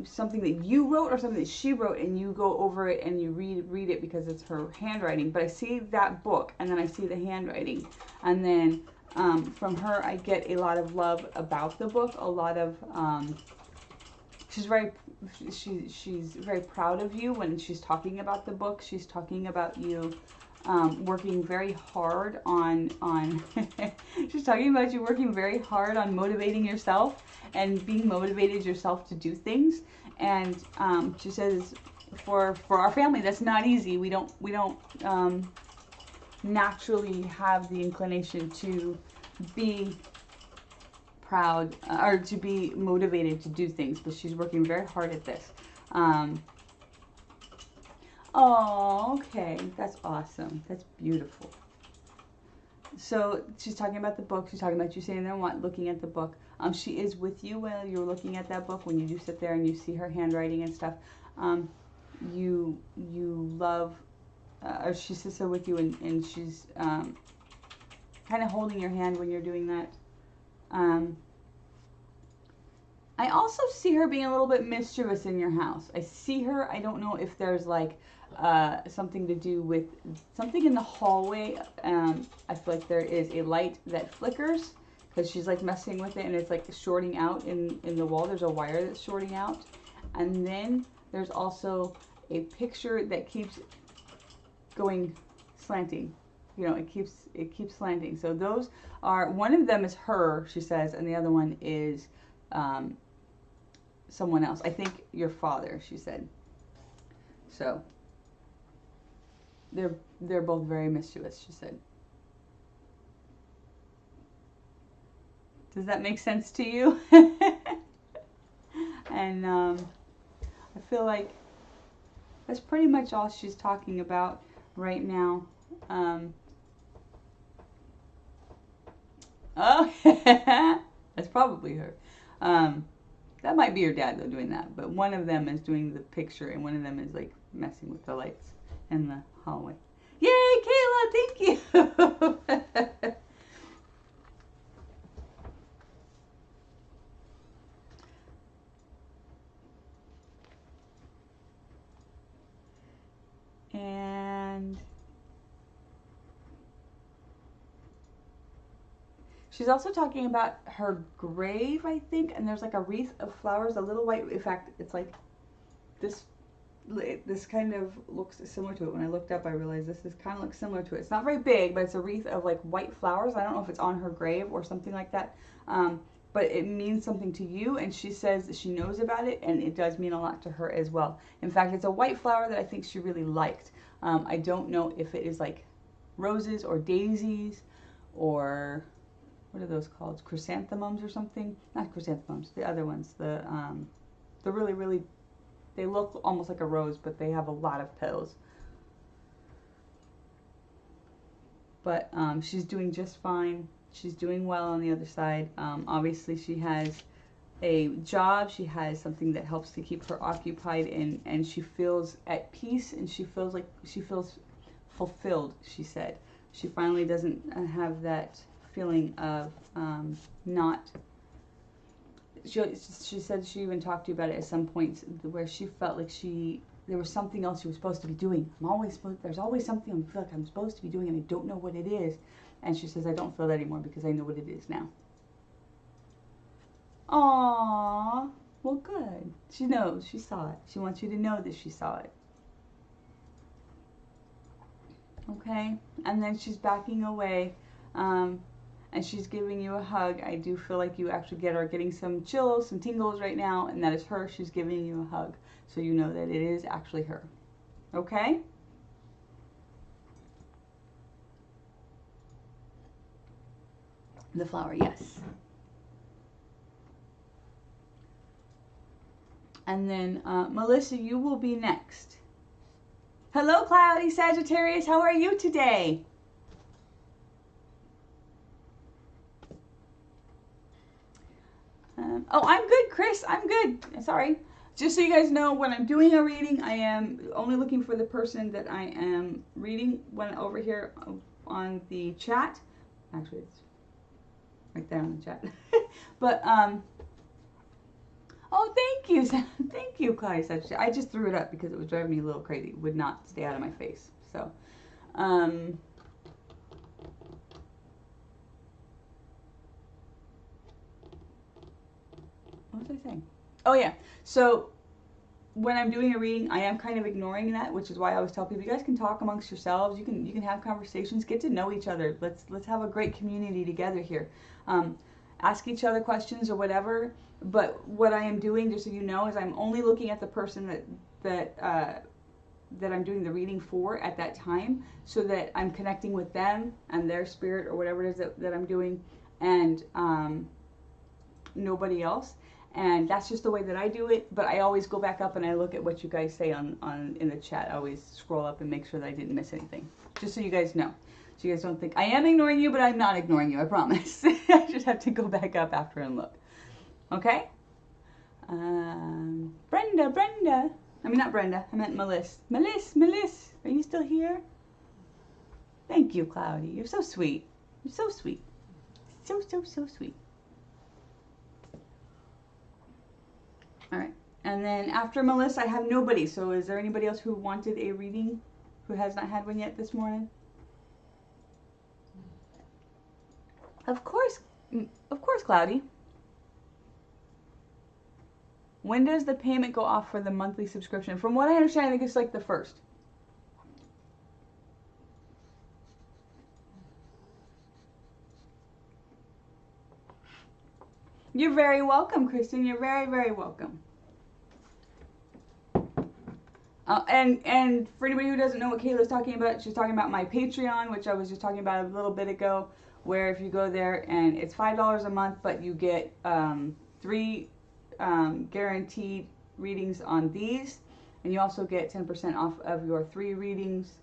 something that you wrote or something that she wrote, and you go over it and you read it because it's her handwriting. But I see that book, and then I see the handwriting, and then from her I get a lot of love about the book. A lot of she's very proud of you when she's talking about the book. She's talking about you working very hard on she's talking about you working very hard on motivating yourself and being motivated yourself to do things. And she says for our family that's not easy. We don't naturally have the inclination to be proud or to be motivated to do things, but she's working very hard at this. Oh, okay. That's awesome. That's beautiful. So she's talking about the book. She's talking about you sitting there and looking at the book. She is with you while you're looking at that book. When you do sit there and you see her handwriting and stuff, you love, or she sits there with you, and she's kind of holding your hand when you're doing that. I also see her being a little bit mischievous in your house. I see her, I don't know if there's like something to do with something in the hallway. I feel like there is a light that flickers because she's like messing with it, and it's like shorting out in the wall. There's a wire that's shorting out. And then there's also a picture that keeps going slanting. You know, it keeps slanting. So those are, one of them is her, she says, and the other one is someone else. I think your father, she said. So they're both very mischievous, she said. Does that make sense to you? And I feel like that's pretty much all she's talking about right now. Oh, that's probably her. That might be your dad though doing that, but one of them is doing the picture and one of them is like messing with the lights in the hallway. Yay, Kayla, thank you. And she's also talking about her grave, I think, and there's like a wreath of flowers, a little white, in fact, it's like this kind of looks similar to it. When I looked up, I realized this is kind of looks similar to it. It's not very big, but it's a wreath of like white flowers. I don't know if it's on her grave or something like that, but it means something to you, and she says that she knows about it, and it does mean a lot to her as well. In fact, it's a white flower that I think she really liked. I don't know if it is like roses or daisies or what are those called? Chrysanthemums or something? Not chrysanthemums, the other ones. The really, they look almost like a rose, but they have a lot of petals. But she's doing just fine. She's doing well on the other side. Obviously, she has a job. She has something that helps to keep her occupied, and she feels at peace, and she feels like she feels fulfilled, she said. She finally doesn't have that feeling of not. She said she even talked to you about it at some points where she felt like there was something else she was supposed to be doing. There's always something I feel like I'm supposed to be doing and I don't know what it is. And she says, I don't feel that anymore because I know what it is now. Aww, well good. She knows, she saw it. She wants you to know that she saw it. Okay, and then she's backing away. And and she's giving you a hug. I do feel like you actually are getting some chills, some tingles right now, and that is her. She's giving you a hug. So you know that it is actually her. Okay? The flower, yes. And then Melissa, you will be next. Hello, Cloudy Sagittarius. How are you today? Oh, I'm good, Chris. I'm good. Sorry. Just so you guys know, when I'm doing a reading, I am only looking for the person that I am reading when over here on the chat. Actually, it's right there on the chat. But, oh, thank you. Thank you, Cloudy Sagittarius. I just threw it up because it was driving me a little crazy. It would not stay out of my face. So, what was I saying? Oh, yeah. So, when I'm doing a reading, I am kind of ignoring that, which is why I always tell people, you guys can talk amongst yourselves. You can have conversations, get to know each other. Let's have a great community together here. Ask each other questions or whatever. But what I am doing, just so you know, is I'm only looking at the person that I'm doing the reading for at that time, so that I'm connecting with them and their spirit or whatever it is that I'm doing, and nobody else. And that's just the way that I do it. But I always go back up and I look at what you guys say in the chat. I always scroll up and make sure that I didn't miss anything. Just so you guys know. So you guys don't think, I am ignoring you, but I'm not ignoring you, I promise. I just have to go back up after and look. Okay? Brenda. I mean, not Brenda. I meant Melissa. Melissa, are you still here? Thank you, Cloudy. You're so sweet. You're so sweet. So sweet. All right, and then after Melissa, I have nobody. So is there anybody else who wanted a reading who has not had one yet this morning? Of course, Cloudy. When does the payment go off for the monthly subscription? From what I understand, I think it's like the 1st. You're very welcome, Kristen. You're very, very welcome. And for anybody who doesn't know what Kayla's talking about, she's talking about my Patreon, which I was just talking about a little bit ago, where if you go there and it's $5 a month, but you get 3 guaranteed readings on these, and you also get 10% off of your 3 readings,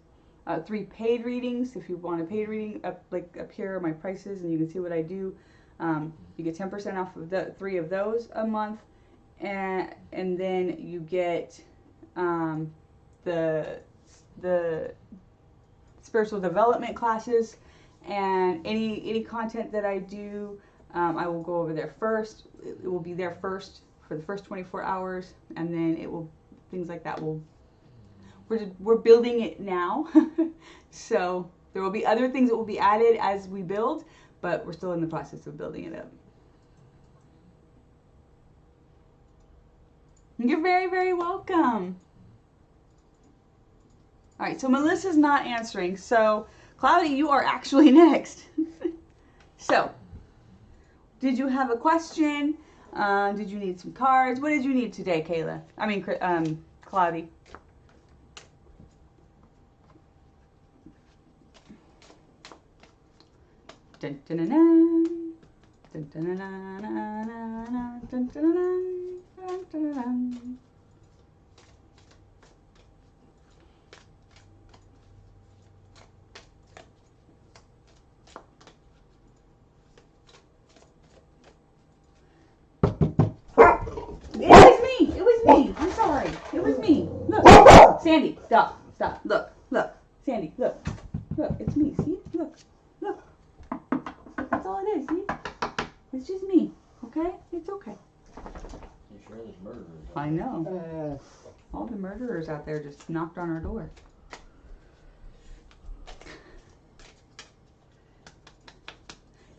3 paid readings. If you want a paid reading, up here are my prices, and you can see what I do. You get 10% off of the 3 of those a month, and then you get the spiritual development classes, and any content that I do, I will go over there first. It will be there first for the first 24 hours, and then it will, things like that will, we're building it now. So there will be other things that will be added as we build, but we're still in the process of building it up. You're very, very welcome. All right, so Melissa's not answering. So, Cloudy, you are actually next. So, did you have a question? Did you need some cards? What did you need today, Kayla? I mean, Cloudy. Dun, dun, dun, dun. Dun, dun, dun, dun, dun, dun, dun, dun, dun, dun, dun. It was me. I'm sorry. It was me. Look. Sandy, stop. Look. Sandy, look. It's me. See? Look. That's all it is, see? It's just me. Okay? It's okay. You sure there's murderers? I know. All the murderers out there just knocked on our door.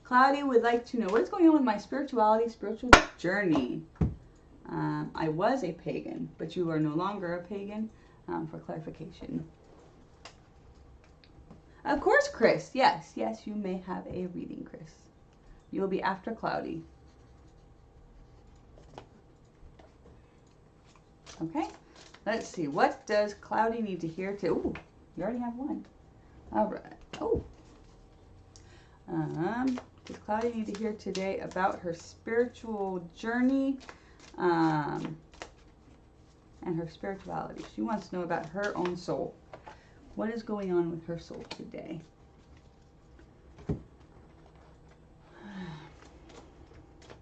Cloudy would like to know what is going on with my spiritual journey. I was a pagan, but you are no longer a pagan, for clarification. Of course, Chris. Yes, you may have a reading, Chris. You'll be after Cloudy. Okay, let's see. What does Cloudy need to hear to... Ooh, you already have one. All right. Oh. Does Cloudy need to hear today about her spiritual journey and her spirituality? She wants to know about her own soul. What is going on with her soul today?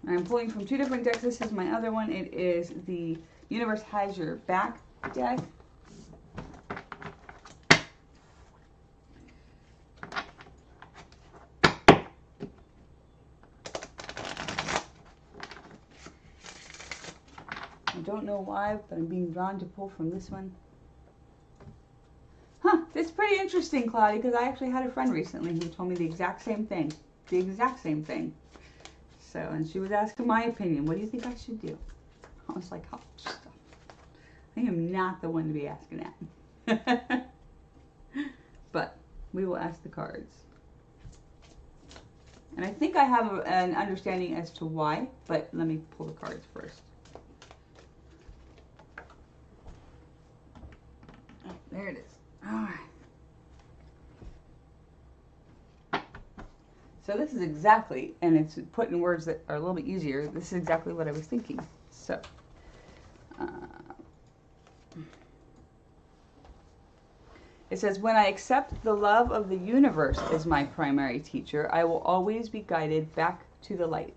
I'm pulling from two different decks. This is my other one. It is the Universe Has Your Back deck. I don't know why, but I'm being drawn to pull from this one. Huh, it's pretty interesting, Cloudy, because I actually had a friend recently who told me the exact same thing. The exact same thing. So, and she was asking my opinion. What do you think I should do? I was like, oh, stop. I am not the one to be asking that. But we will ask the cards. And I think I have an understanding as to why, but let me pull the cards first. Oh, there it is. All right. So this is exactly, and it's put in words that are a little bit easier, this is exactly what I was thinking. So, it says, when I accept the love of the universe as my primary teacher, I will always be guided back to the light.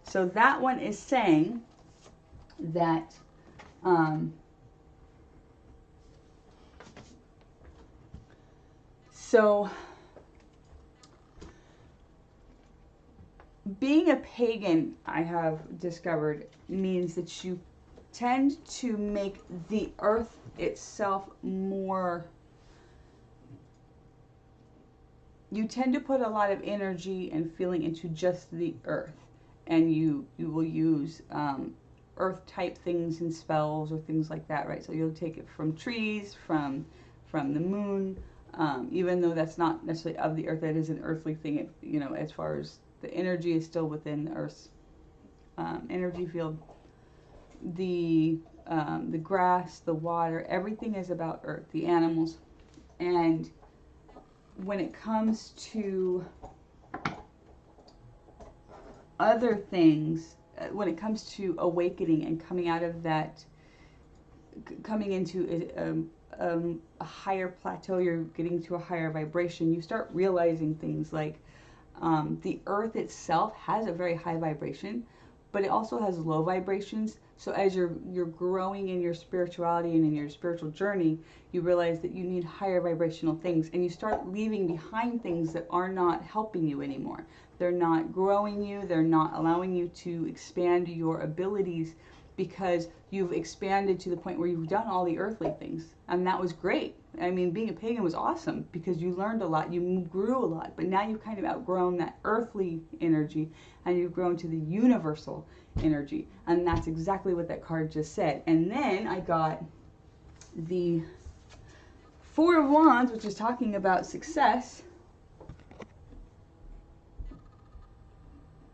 So that one is saying that so being a pagan, I have discovered, means that you tend to make the earth itself more, you tend to put a lot of energy and feeling into just the earth, and you will use earth type things and spells or things like that, right? So you'll take it from trees, from the moon, even though that's not necessarily of the earth, that is an earthly thing, you know, as far as the energy is still within the Earth's energy field. The grass, the water, everything is about Earth, the animals. And when it comes to other things, when it comes to awakening and coming out of that, coming into a higher plateau, you're getting to a higher vibration, you start realizing things like the earth itself has a very high vibration, but it also has low vibrations. So as you're growing in your spirituality and in your spiritual journey, you realize that you need higher vibrational things, and you start leaving behind things that are not helping you anymore. They're not growing you, they're not allowing you to expand your abilities, because you've expanded to the point where you've done all the earthly things, and that was great. I mean, being a pagan was awesome because you learned a lot, you grew a lot, but now you've kind of outgrown that earthly energy and you've grown to the universal energy, and that's exactly what that card just said. And then I got the Four of Wands, which is talking about success,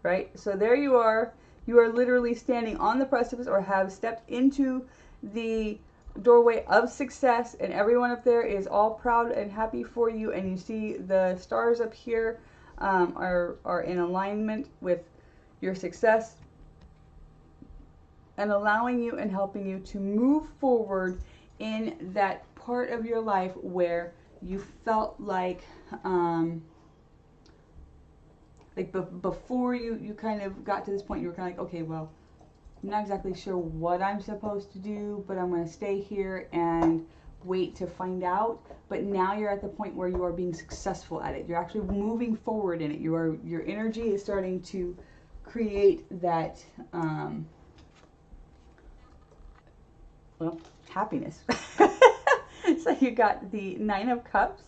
right? So there you are literally standing on the precipice, or have stepped into the doorway of success, and everyone up there is all proud and happy for you, and you see the stars up here are in alignment with your success and allowing you and helping you to move forward in that part of your life where you felt like before you kind of got to this point, you were kind of like, okay, well, I'm not exactly sure what I'm supposed to do, but I'm going to stay here and wait to find out. But now you're at the point where you are being successful at it. You're actually moving forward in it. Your energy is starting to create that happiness. So you got the Nine of Cups.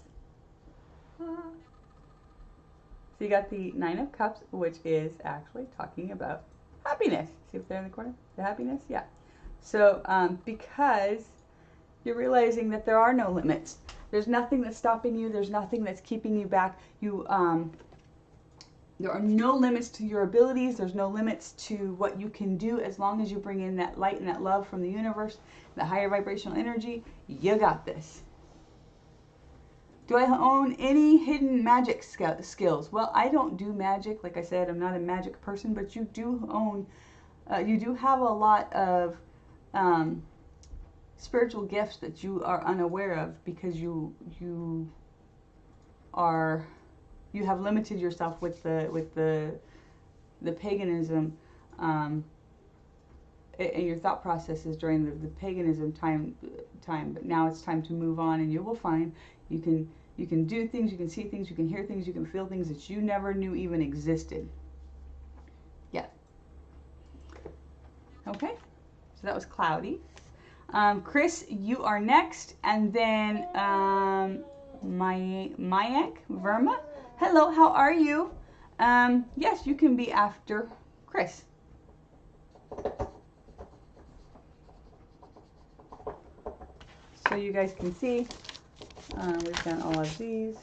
So you got the Nine of Cups, which is actually talking about happiness. See up there in the corner? The happiness? Yeah. So because you're realizing that there are no limits. There's nothing that's stopping you. There's nothing that's keeping you back. There are no limits to your abilities. There's no limits to what you can do as long as you bring in that light and that love from the universe, the higher vibrational energy. You got this. Do I own any hidden magic skills? Well, I don't do magic. Like I said, I'm not a magic person, but you do own, you do have a lot of spiritual gifts that you are unaware of because you have limited yourself with the paganism and your thought processes during the paganism time. But now it's time to move on, and you will find you can do things, you can see things, you can hear things, you can feel things that you never knew even existed. Yeah. Okay. So that was Cloudy. Chris, you are next, and then Mayank Verma. Hello, how are you? Yes, you can be after Chris. So you guys can see, we've done all of these.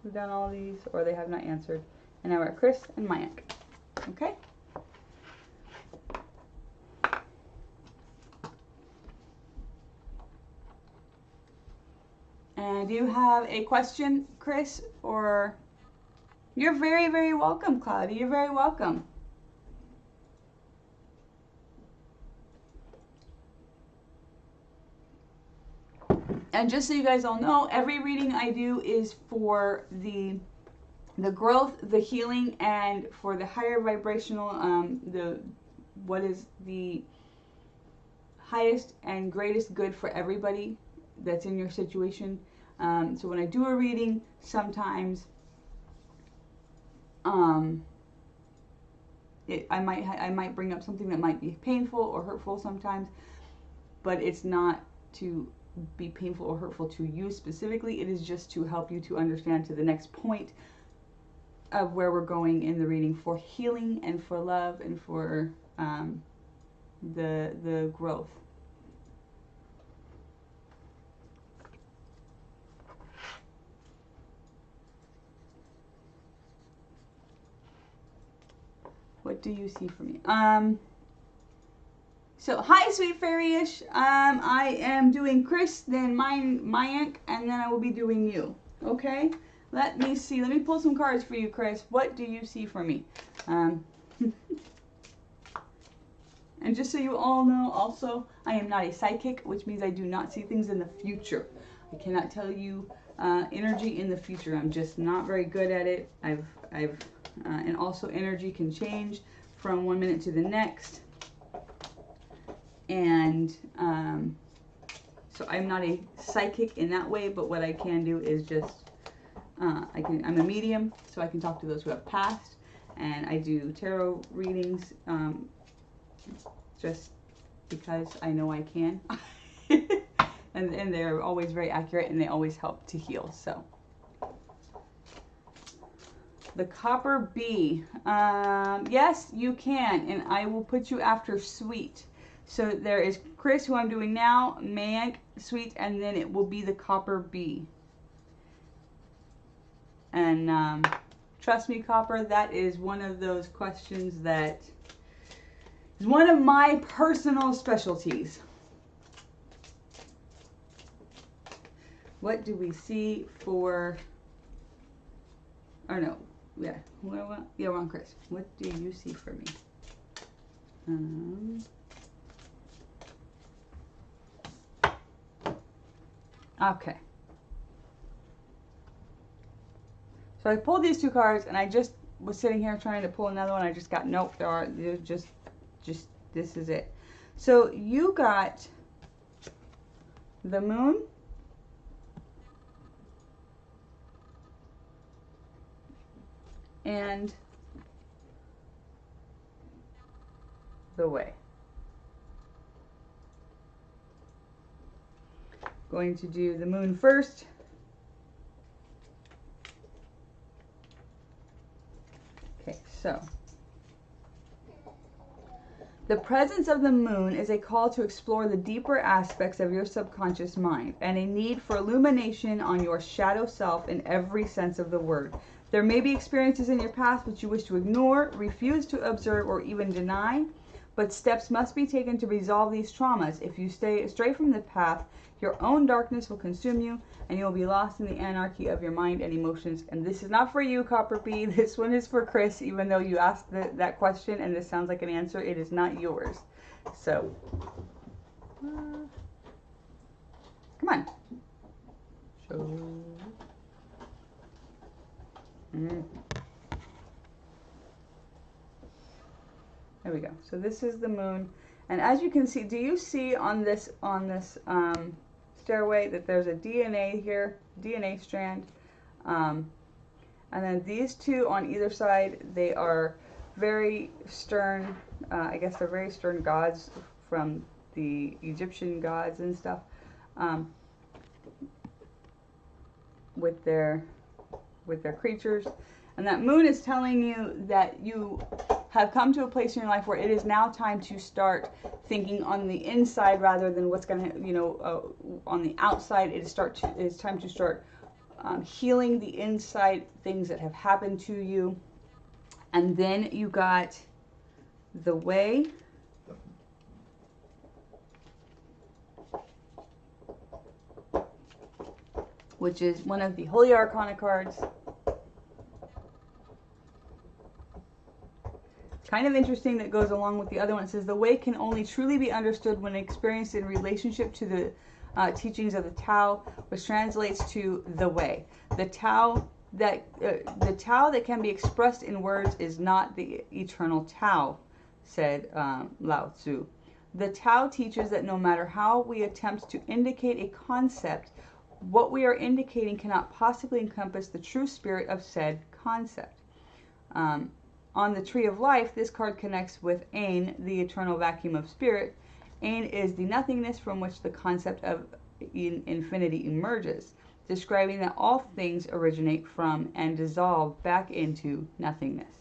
We've done all these, or they have not answered. And now we're at Chris and Mayank. Okay? And do you have a question, Chris? Or you're very, very welcome, Cloudy. You're very welcome. And just so you guys all know, every reading I do is for the growth, the healing, and for the higher vibrational, what is the highest and greatest good for everybody that's in your situation. So when I do a reading, sometimes I might bring up something that might be painful or hurtful sometimes, but it's not to be painful or hurtful to you specifically. It is just to help you to understand to the next point of where we're going in the reading for healing and for love and for the growth. What do you see for me? So, hi, Sweet Fairy-ish. I am doing Chris, then Mayank, and then I will be doing you. Okay? Let me see. Let me pull some cards for you, Chris. What do you see for me? And just so you all know, also, I am not a psychic, which means I do not see things in the future. I cannot tell you energy in the future. I'm just not very good at it. And also energy can change from 1 minute to the next. And so I'm not a psychic in that way, but what I can do is just, I'm a medium, so I can talk to those who have passed, and I do tarot readings just because I know I can. and they're always very accurate, and they always help to heal. So the copper bee, yes, you can, and I will put you after Sweet. So there is Chris, who I'm doing now, Mayank, Sweet, and then it will be the copper bee. And trust me, Copper, that is one of those questions that is one of my personal specialties. What do we see for, or no, yeah, yeah, we're on Chris. What do you see for me? Okay. So I pulled these two cards, and I just was sitting here trying to pull another one. I just got, nope, they're just this is it. So you got the moon, and the way. Going to do the moon first. Okay, so The presence of the moon is a call to explore the deeper aspects of your subconscious mind and a need for illumination on your shadow self in every sense of the word. There may be experiences in your past which you wish to ignore, refuse to observe, or even deny, but steps must be taken to resolve these traumas. If you stray from the path, your own darkness will consume you, and you will be lost in the anarchy of your mind and emotions. And this is not for you, Copper P. This one is for Chris, even though you asked that question, and this sounds like an answer. It is not yours. So, come on. There we go. So this is the moon, and as you can see, do you see on this stairway that there's a DNA here, DNA strand, and then these two on either side, they are very stern. I guess they're very stern gods from the Egyptian gods and stuff, with their creatures. And that moon is telling you that you have come to a place in your life where it is now time to start thinking on the inside rather than what's going to, on the outside. It is time to start healing the inside things that have happened to you. And then you got the way. Which is one of the Holy Arcana cards. Kind of interesting that goes along with the other one. It says the way can only truly be understood when experienced in relationship to the teachings of the Tao, which translates to the way. The Tao that can be expressed in words is not the eternal Tao, said Lao Tzu. The Tao teaches that no matter how we attempt to indicate a concept, what we are indicating cannot possibly encompass the true spirit of said concept. On the Tree of Life, this card connects with Ain, the eternal vacuum of spirit. Ain is the nothingness from which the concept of infinity emerges, describing that all things originate from and dissolve back into nothingness.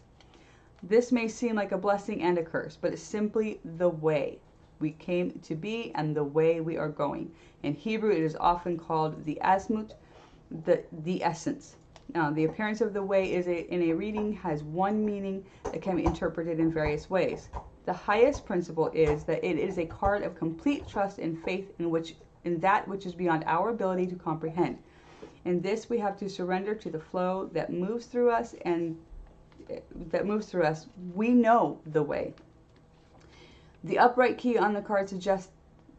This may seem like a blessing and a curse, but it's simply the way we came to be and the way we are going. In Hebrew, it is often called the asmut, the essence. Now, the appearance of the way in a reading has one meaning that can be interpreted in various ways. The highest principle is that it is a card of complete trust and faith in that which is beyond our ability to comprehend. In this, we have to surrender to the flow that moves through us, We know the way. The upright key on the card suggests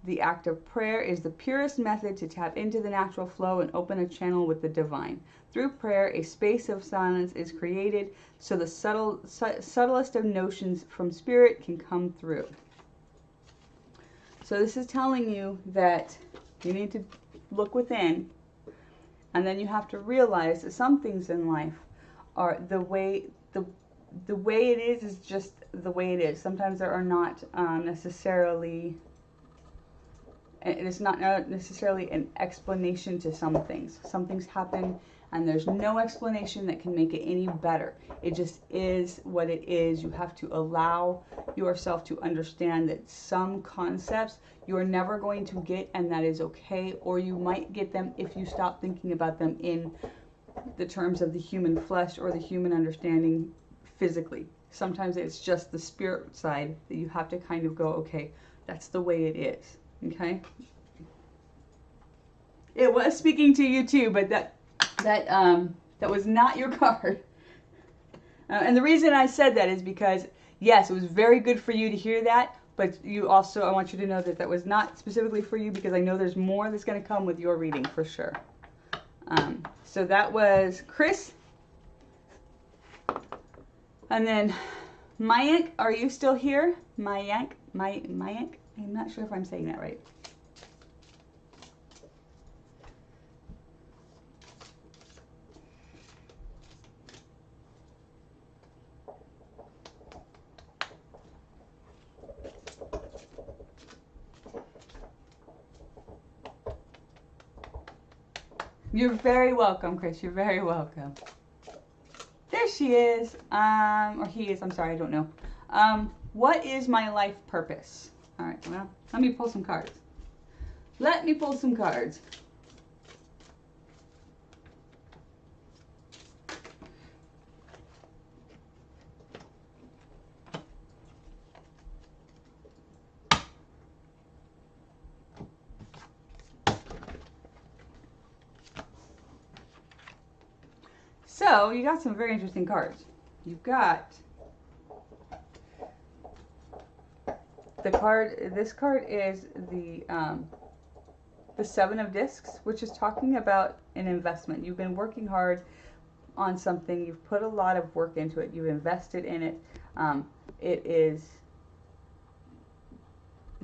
the act of prayer is the purest method to tap into the natural flow and open a channel with the divine. Through prayer, a space of silence is created so the subtlest of notions from spirit can come through. So this is telling you that you need to look within, and then you have to realize that some things in life are the way it is just the way it is. Sometimes there are not necessarily... It is not necessarily an explanation to some things. Some things happen and there's no explanation that can make it any better. It just is what it is. You have to allow yourself to understand that some concepts you are never going to get, and that is okay. Or you might get them if you stop thinking about them in the terms of the human flesh or the human understanding physically. Sometimes it's just the spirit side that you have to kind of go, okay, that's the way it is. Okay, it was speaking to you too, but that was not your card. And the reason I said that is because, yes, it was very good for you to hear that, but you also, I want you to know that that was not specifically for you, because I know there's more that's going to come with your reading for sure. So that was Chris. And then Mayank, are you still here? Mayank? I'm not sure if I'm saying that right. You're very welcome, Chris. You're very welcome. There she is. Or he is. I'm sorry, I don't know. What is my life purpose? All right, well, let me pull some cards. Let me pull some cards. So you got some very interesting cards. You've got the card. This card is the Seven of Discs, which is talking about an investment. You've been working hard on something. You've put a lot of work into it. You've invested in it. It is.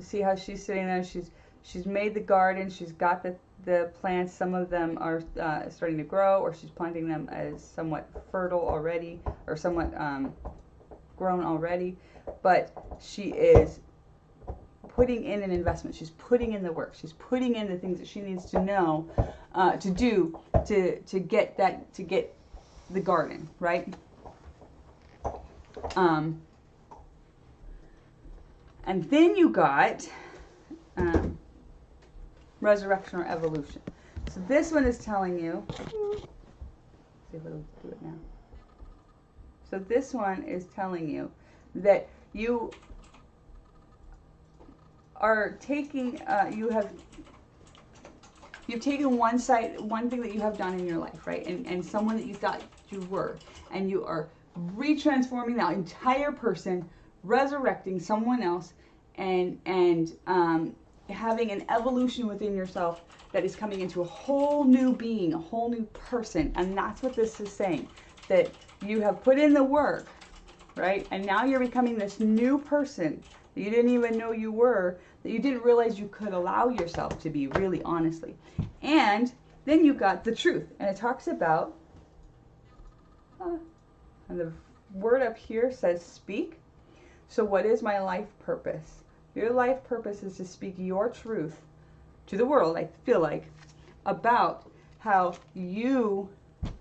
See how she's sitting there. She's made the garden. She's got the plants. Some of them are starting to grow, or she's planting them as somewhat fertile already, or somewhat grown already. But she is putting in an investment. She's putting in the work. She's putting in the things that she needs to know, to do, to get the garden, right? And then you got resurrection or evolution. So this one is telling you, see if it'll do it now. So this one is telling you that you are taking, you've taken one thing that you have done in your life, right? And someone that you thought you were, and you are retransforming that entire person, resurrecting someone else, and having an evolution within yourself that is coming into a whole new being, a whole new person. And that's what this is saying, that you have put in the work, right? And now you're becoming this new person that you didn't even know you were, that you didn't realize you could allow yourself to be, really honestly. And then you got the truth, and it talks about, and the word up here says speak. So what is my life purpose? Your life purpose is to speak your truth to the world, I feel like, about how you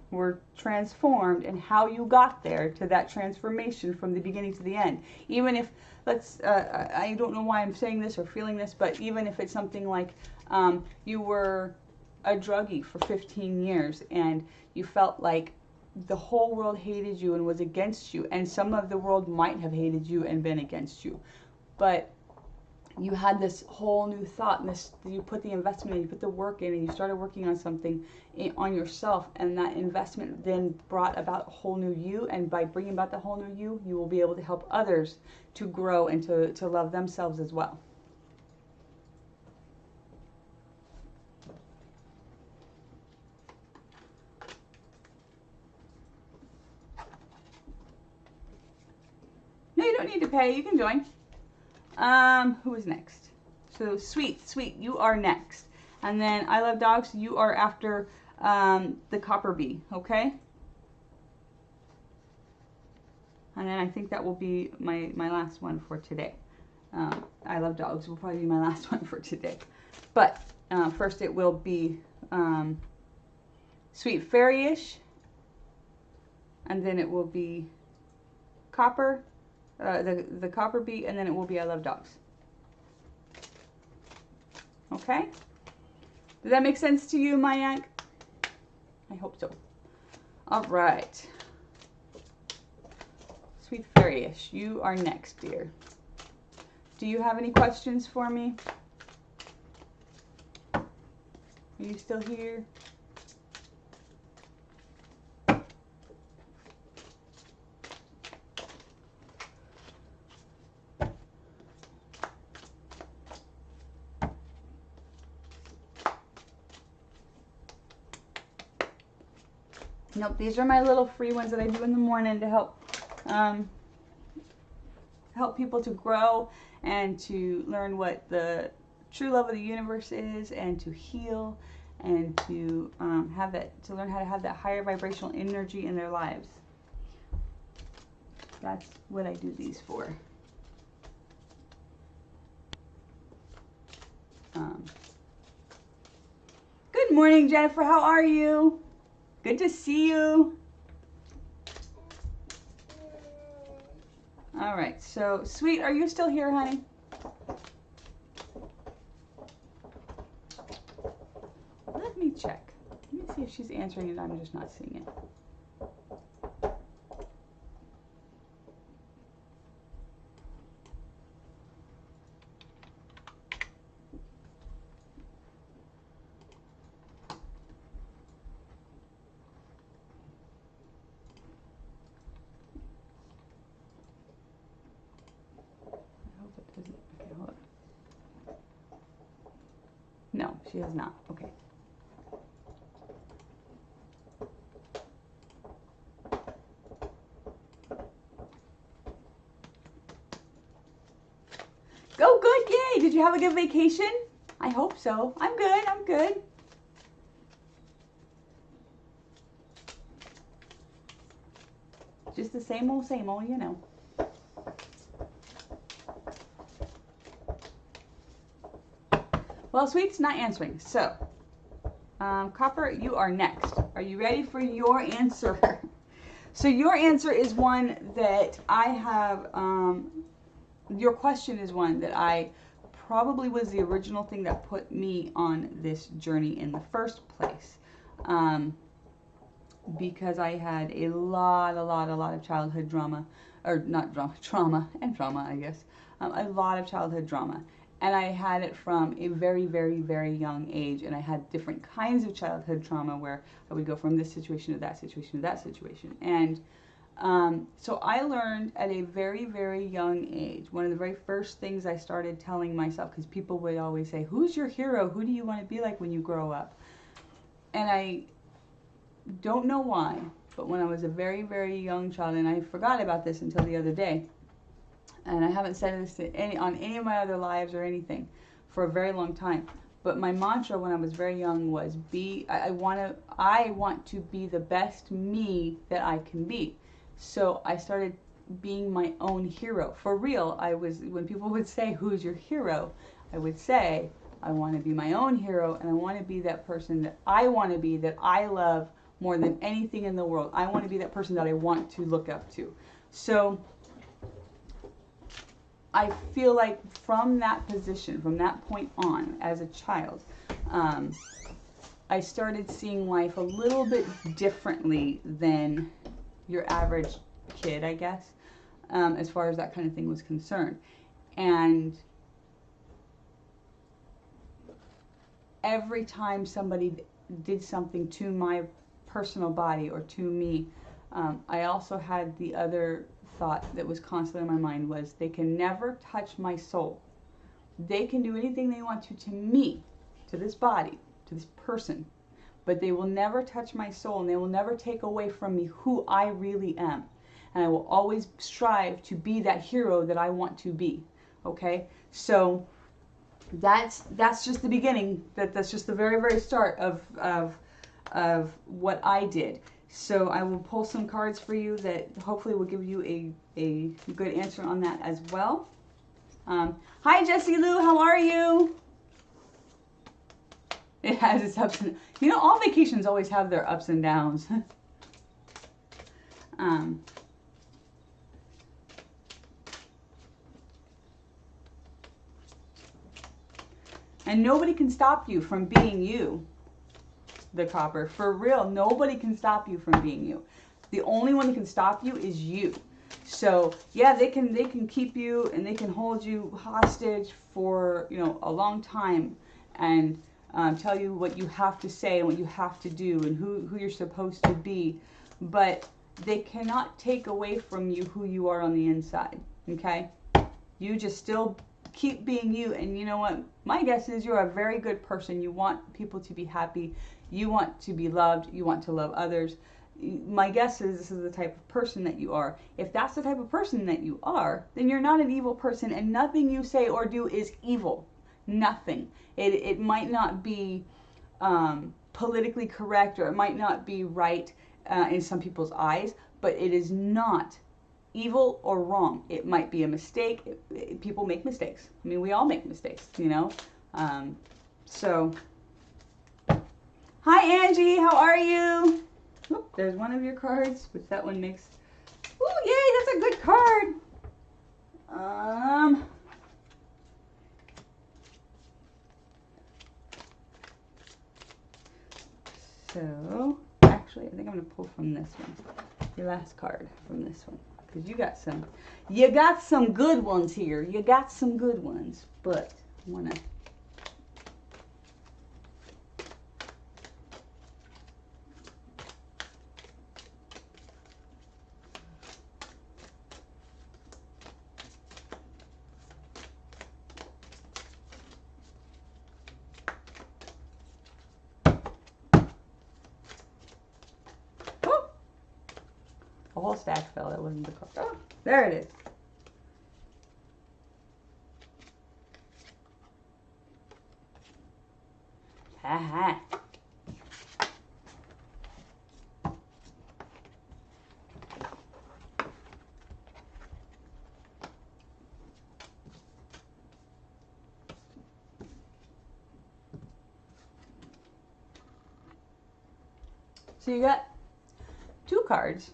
were transformed and how you got there to that transformation from the beginning to the end. Even if, I don't know why I'm saying this or feeling this, but even if it's something like you were a druggie for 15 years and you felt like the whole world hated you and was against you, and some of the world might have hated you and been against you, but you had this whole new thought, and you put the investment in, you put the work in, and you started working on something on yourself, and that investment then brought about a whole new you, and by bringing about the whole new you, you will be able to help others to grow and to love themselves as well. No, you don't need to pay. You can join. Who is next? So sweet, you are next. And then I love dogs, you are after the copper bee, okay? And then I think that will be my last one for today. I love dogs will probably be my last one for today. But first it will be sweet fairy-ish. And then it will be copper. The copper bee, and then it will be I love dogs. Okay? Does that make sense to you, Mayank? I hope so. All right. Sweet fairy-ish, you are next, dear. Do you have any questions for me? Are you still here? Nope, these are my little free ones that I do in the morning to help help people to grow and to learn what the true love of the universe is, and to heal, and to learn how to have that higher vibrational energy in their lives. That's what I do these for. Good morning, Jennifer. How are you? Good to see you. All right, so Sweet, are you still here, honey? Let me check. Let me see if she's answering it. I'm just not seeing it. I hope it doesn't. Okay, hold on. No, she has not. Okay. Go good, yay! Did you have a good vacation? I hope so. I'm good, I'm good. Just the same old, you know. Well, Sweet's not answering, so Copper, you are next. Are you ready for your answer? So your answer is one that I have, your question is one that I probably was the original thing that put me on this journey in the first place. Because I had a lot of childhood drama, or not drama, trauma, I guess. A lot of childhood drama. And I had it from a very, very, very young age. And I had different kinds of childhood trauma where I would go from this situation to that situation to that situation. And so I learned at a very, very young age, one of the very first things I started telling myself, because people would always say, who's your hero? Who do you want to be like when you grow up? And I don't know why, but when I was a very, very young child, and I forgot about this until the other day, and I haven't said this to on any of my other lives or anything for a very long time, but my mantra when I was very young was I want to be the best me that I can be. So I started being my own hero. For real, when people would say, who's your hero? I would say, I want to be my own hero, and I want to be that person that I want to be, that I love more than anything in the world. I want to be that person that I want to look up to. So I feel like from that position, from that point on, as a child, I started seeing life a little bit differently than your average kid, I guess, as far as that kind of thing was concerned. And every time somebody did something to my personal body or to me, I also had the other thought that was constantly in my mind was, they can never touch my soul. They can do anything they want to me, to this body, to this person, but they will never touch my soul, and they will never take away from me who I really am. And I will always strive to be that hero that I want to be. Okay? So that's just the beginning. That's just the very, very start of what I did. So I will pull some cards for you that hopefully will give you a good answer on that as well. Hi, Jessie Lou. How are you? It has its ups and... You know, all vacations always have their ups and downs. And nobody can stop you from being you. The Copper. For real, nobody can stop you from being you. The only one who can stop you is you. So yeah, they can keep you and they can hold you hostage for, you know, a long time and tell you what you have to say and what you have to do and who you're supposed to be, but they cannot take away from you who you are on the inside. Okay, you just still keep being you. And you know what, my guess is you're a very good person. You want people to be happy. You want to be loved. You want to love others. My guess is this is the type of person that you are. If that's the type of person that you are, then you're not an evil person, and nothing you say or do is evil. Nothing. It might not be politically correct, or it might not be right in some people's eyes, but it is not evil or wrong. It might be a mistake. People make mistakes. I mean, we all make mistakes, you know. So... Hi, Angie. How are you? Oop, there's one of your cards, which that one makes... Ooh, yay, that's a good card. So, actually, I think I'm going to pull from this one. Your last card from this one. Because you got some good ones here. You got some good ones. But I want to... A whole stack fell. That wasn't the card. Oh, there it is. Ha. So you got two cards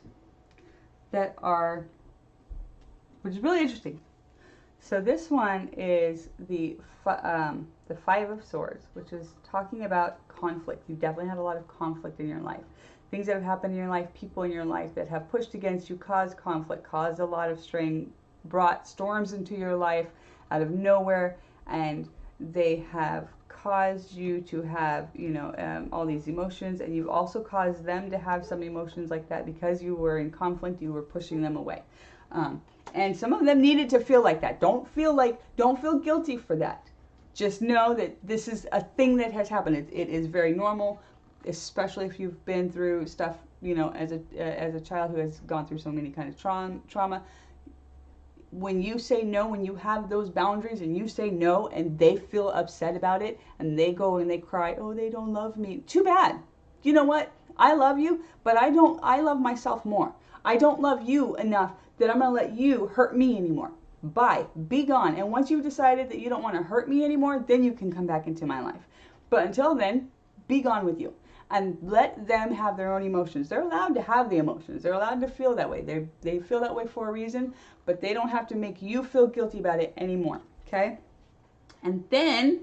that are, which is really interesting. So this one is the Five of Swords, which is talking about conflict. You've definitely had a lot of conflict in your life. Things that have happened in your life, people in your life that have pushed against you, caused conflict, caused a lot of strain, brought storms into your life out of nowhere, and they have caused you to have, all these emotions, and you've also caused them to have some emotions like that because you were in conflict, you were pushing them away. And some of them needed to feel like that. Don't feel guilty for that. Just know that this is a thing that has happened. It is very normal, especially if you've been through stuff, as a child who has gone through so many kind of trauma. When you say no, when you have those boundaries and you say no and they feel upset about it and they go and they cry, oh, they don't love me. Too bad. You know what? I love you, but I love myself more. I don't love you enough that I'm going to let you hurt me anymore. Bye. Be gone. And once you've decided that you don't want to hurt me anymore, then you can come back into my life. But until then, be gone with you. And let them have their own emotions. They're allowed to have the emotions. They're allowed to feel that way. They feel that way for a reason, but they don't have to make you feel guilty about it anymore. Okay? And then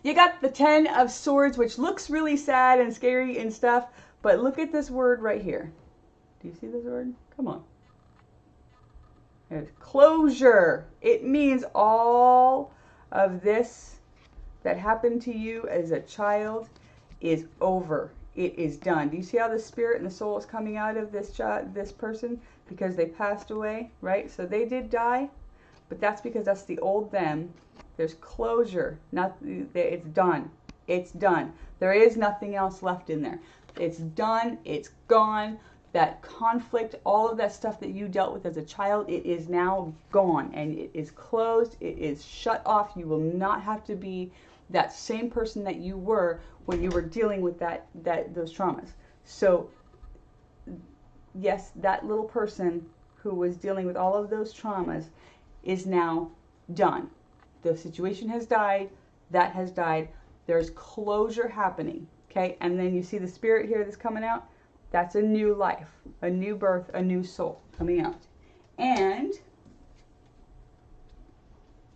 you got the Ten of Swords, which looks really sad and scary and stuff, but look at this word right here. Do you see this word? Come on. There's closure. It means all of this that happened to you as a child is over. It is done. Do you see how the spirit and the soul is coming out of this person? Because they passed away, right? So they did die, but that's because that's the old them. There's closure. It's done. It's done. There is nothing else left in there. It's done. It's gone. That conflict, all of that stuff that you dealt with as a child, it is now gone and it is closed. It is shut off. You will not have to be that same person that you were when you were dealing with those traumas. So yes, that little person who was dealing with all of those traumas is now done. The situation has died. That has died. There's closure happening. Okay, and then you see the spirit here that's coming out. That's a new life, a new birth, a new soul coming out. And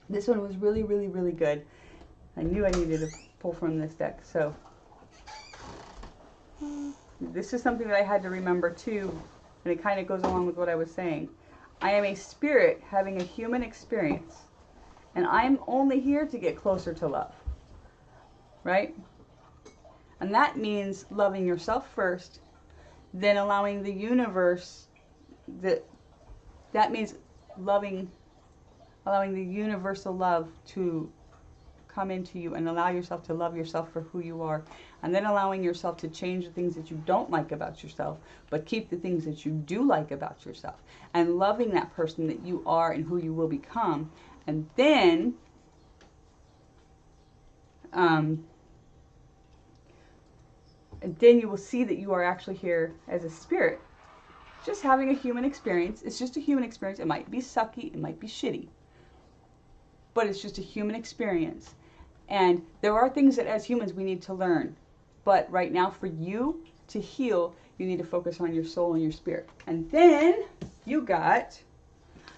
this one was really, really, really good. I knew I needed to pull from this deck. So this is something that I had to remember too, and it kind of goes along with what I was saying. I am a spirit having a human experience, and I'm only here to get closer to love, right? And that means loving yourself first, then allowing the universe, that means allowing the universal love to come into you and allow yourself to love yourself for who you are, and then allowing yourself to change the things that you don't like about yourself, but keep the things that you do like about yourself, and loving that person that you are and who you will become. And then you will see that you are actually here as a spirit, just having a human experience. It's just a human experience. It might be sucky, it might be shitty, but it's just a human experience. And there are things that as humans we need to learn. But right now, for you to heal, you need to focus on your soul and your spirit. And then you got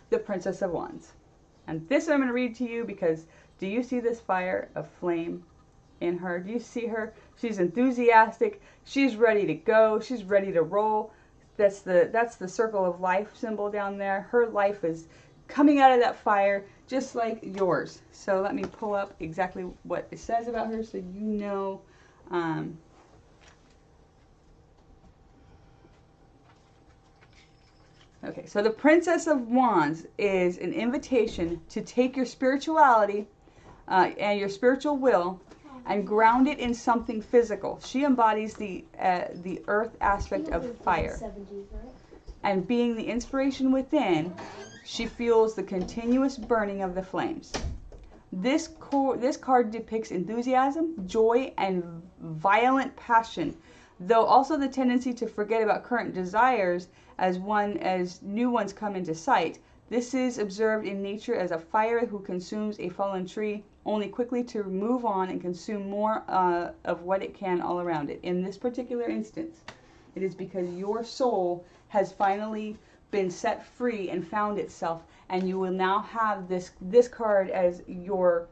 the Princess of Wands. And this I'm going to read to you because do you see this fire of flame in her? Do you see her? She's enthusiastic. She's ready to go. She's ready to roll. That's the circle of life symbol down there. Her life is coming out of that fire just like yours. So let me pull up exactly what it says about her so you know. Okay, so the Princess of Wands is an invitation to take your spirituality and your spiritual will and ground it in something physical. She embodies the earth aspect of fire. And being the inspiration within, she fuels the continuous burning of the flames. This card depicts enthusiasm, joy, and violent passion, though also the tendency to forget about current desires as new ones come into sight. This is observed in nature as a fire who consumes a fallen tree, only quickly to move on and consume more of what it can all around it. In this particular instance, it is because your soul has finally been set free and found itself, and you will now have this card as your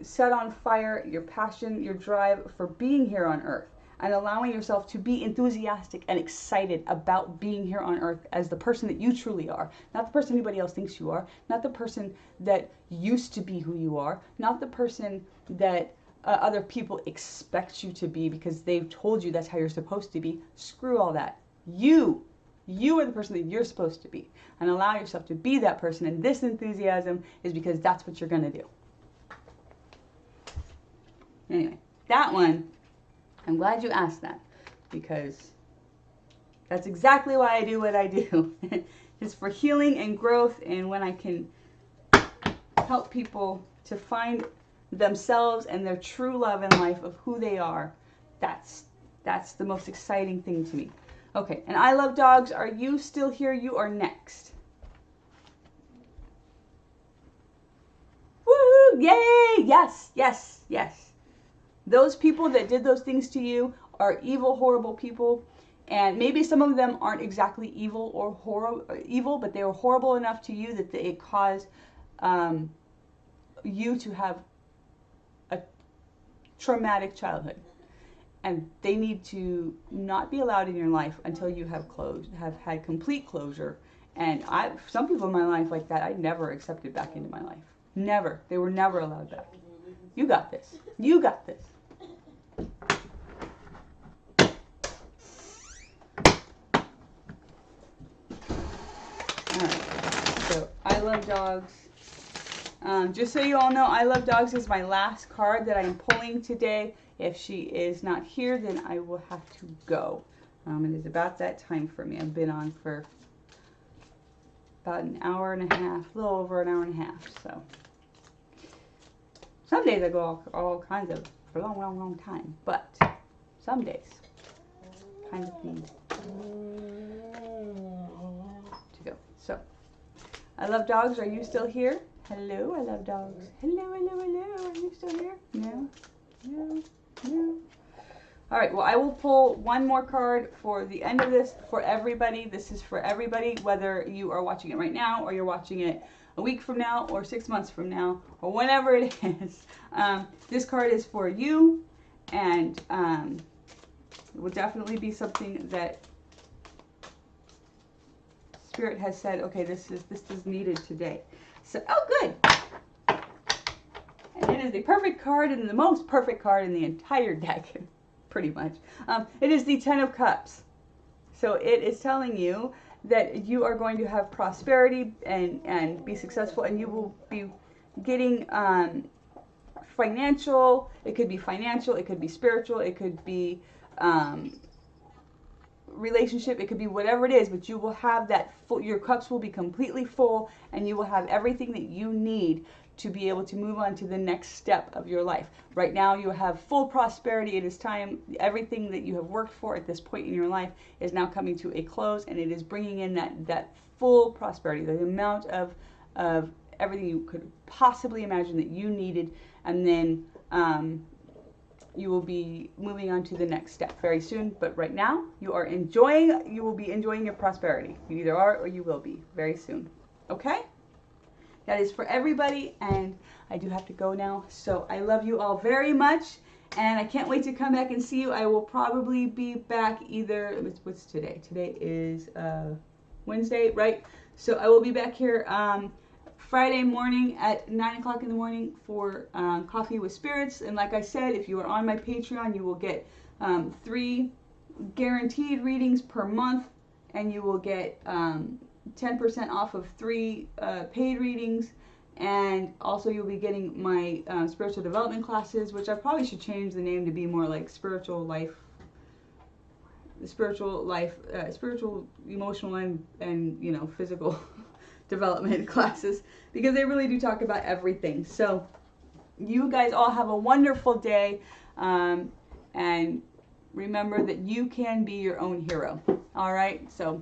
set on fire, your passion, your drive for being here on earth, and allowing yourself to be enthusiastic and excited about being here on earth as the person that you truly are. Not the person anybody else thinks you are, not the person that used to be who you are, not the person that other people expect you to be because they've told you that's how you're supposed to be. Screw all that. You are the person that you're supposed to be, and allow yourself to be that person, and this enthusiasm is because that's what you're going to do. Anyway, that one, I'm glad you asked that, because that's exactly why I do what I do. It's for healing and growth, and when I can help people to find themselves and their true love in life of who they are, that's the most exciting thing to me. Okay, and I love dogs. Are you still here? You are next. Woo! Yay! Yes, yes, yes. Those people that did those things to you are evil, horrible people. And maybe some of them aren't exactly evil or evil, but they were horrible enough to you that it caused you to have a traumatic childhood. And they need to not be allowed in your life until you have had complete closure. And some people in my life like that, I never accepted back into my life. Never. They were never allowed back. You got this. You got this. Alright. So, I love dogs. Just so you all know, I love dogs is my last card that I am pulling today. If she is not here, then I will have to go. It is about that time for me. I've been on for about an hour and a half, a little over an hour and a half. So some days I go all kinds of for a long, long, long time, but some days kind of need to go. So I love dogs. Are you still here? Hello, I love dogs. Hello, hello, hello. Are you still here? No, no. No. All right, well, I will pull one more card for the end of this for everybody. This is for everybody, whether you are watching it right now or you're watching it a week from now or 6 months from now or whenever it is. This card is for you, and it will definitely be something that Spirit has said, okay, this is needed today. So, oh, good. And it is the perfect card and the most perfect card in the entire deck, pretty much. It is the Ten of Cups. So it is telling you that you are going to have prosperity and be successful, and you will be getting financial. It could be financial, it could be spiritual, it could be relationship, it could be whatever it is, but you will have that full, your cups will be completely full, and you will have everything that you need to be able to move on to the next step of your life. Right now you have full prosperity. It is time. Everything that you have worked for at this point in your life is now coming to a close, and it is bringing in that full prosperity, the amount of everything you could possibly imagine that you needed, and then you will be moving on to the next step very soon. But right now you will be enjoying your prosperity. You either are or you will be very soon. Okay? that is for everybody, and I do have to go now. So I love you all very much, and I can't wait to come back and see you. I will probably be back either, what's today? Today is Wednesday, right? So I will be back here Friday morning at 9 o'clock in the morning for Coffee with Spirits. And like I said, if you are on my Patreon, you will get 3 guaranteed readings per month, and you will get 10% off of 3 paid readings. And also you'll be getting my spiritual development classes, which I probably should change the name to be more like spiritual, emotional, and you know, physical development classes, because they really do talk about everything. So you guys all have a wonderful day, and remember that you can be your own hero. All right, so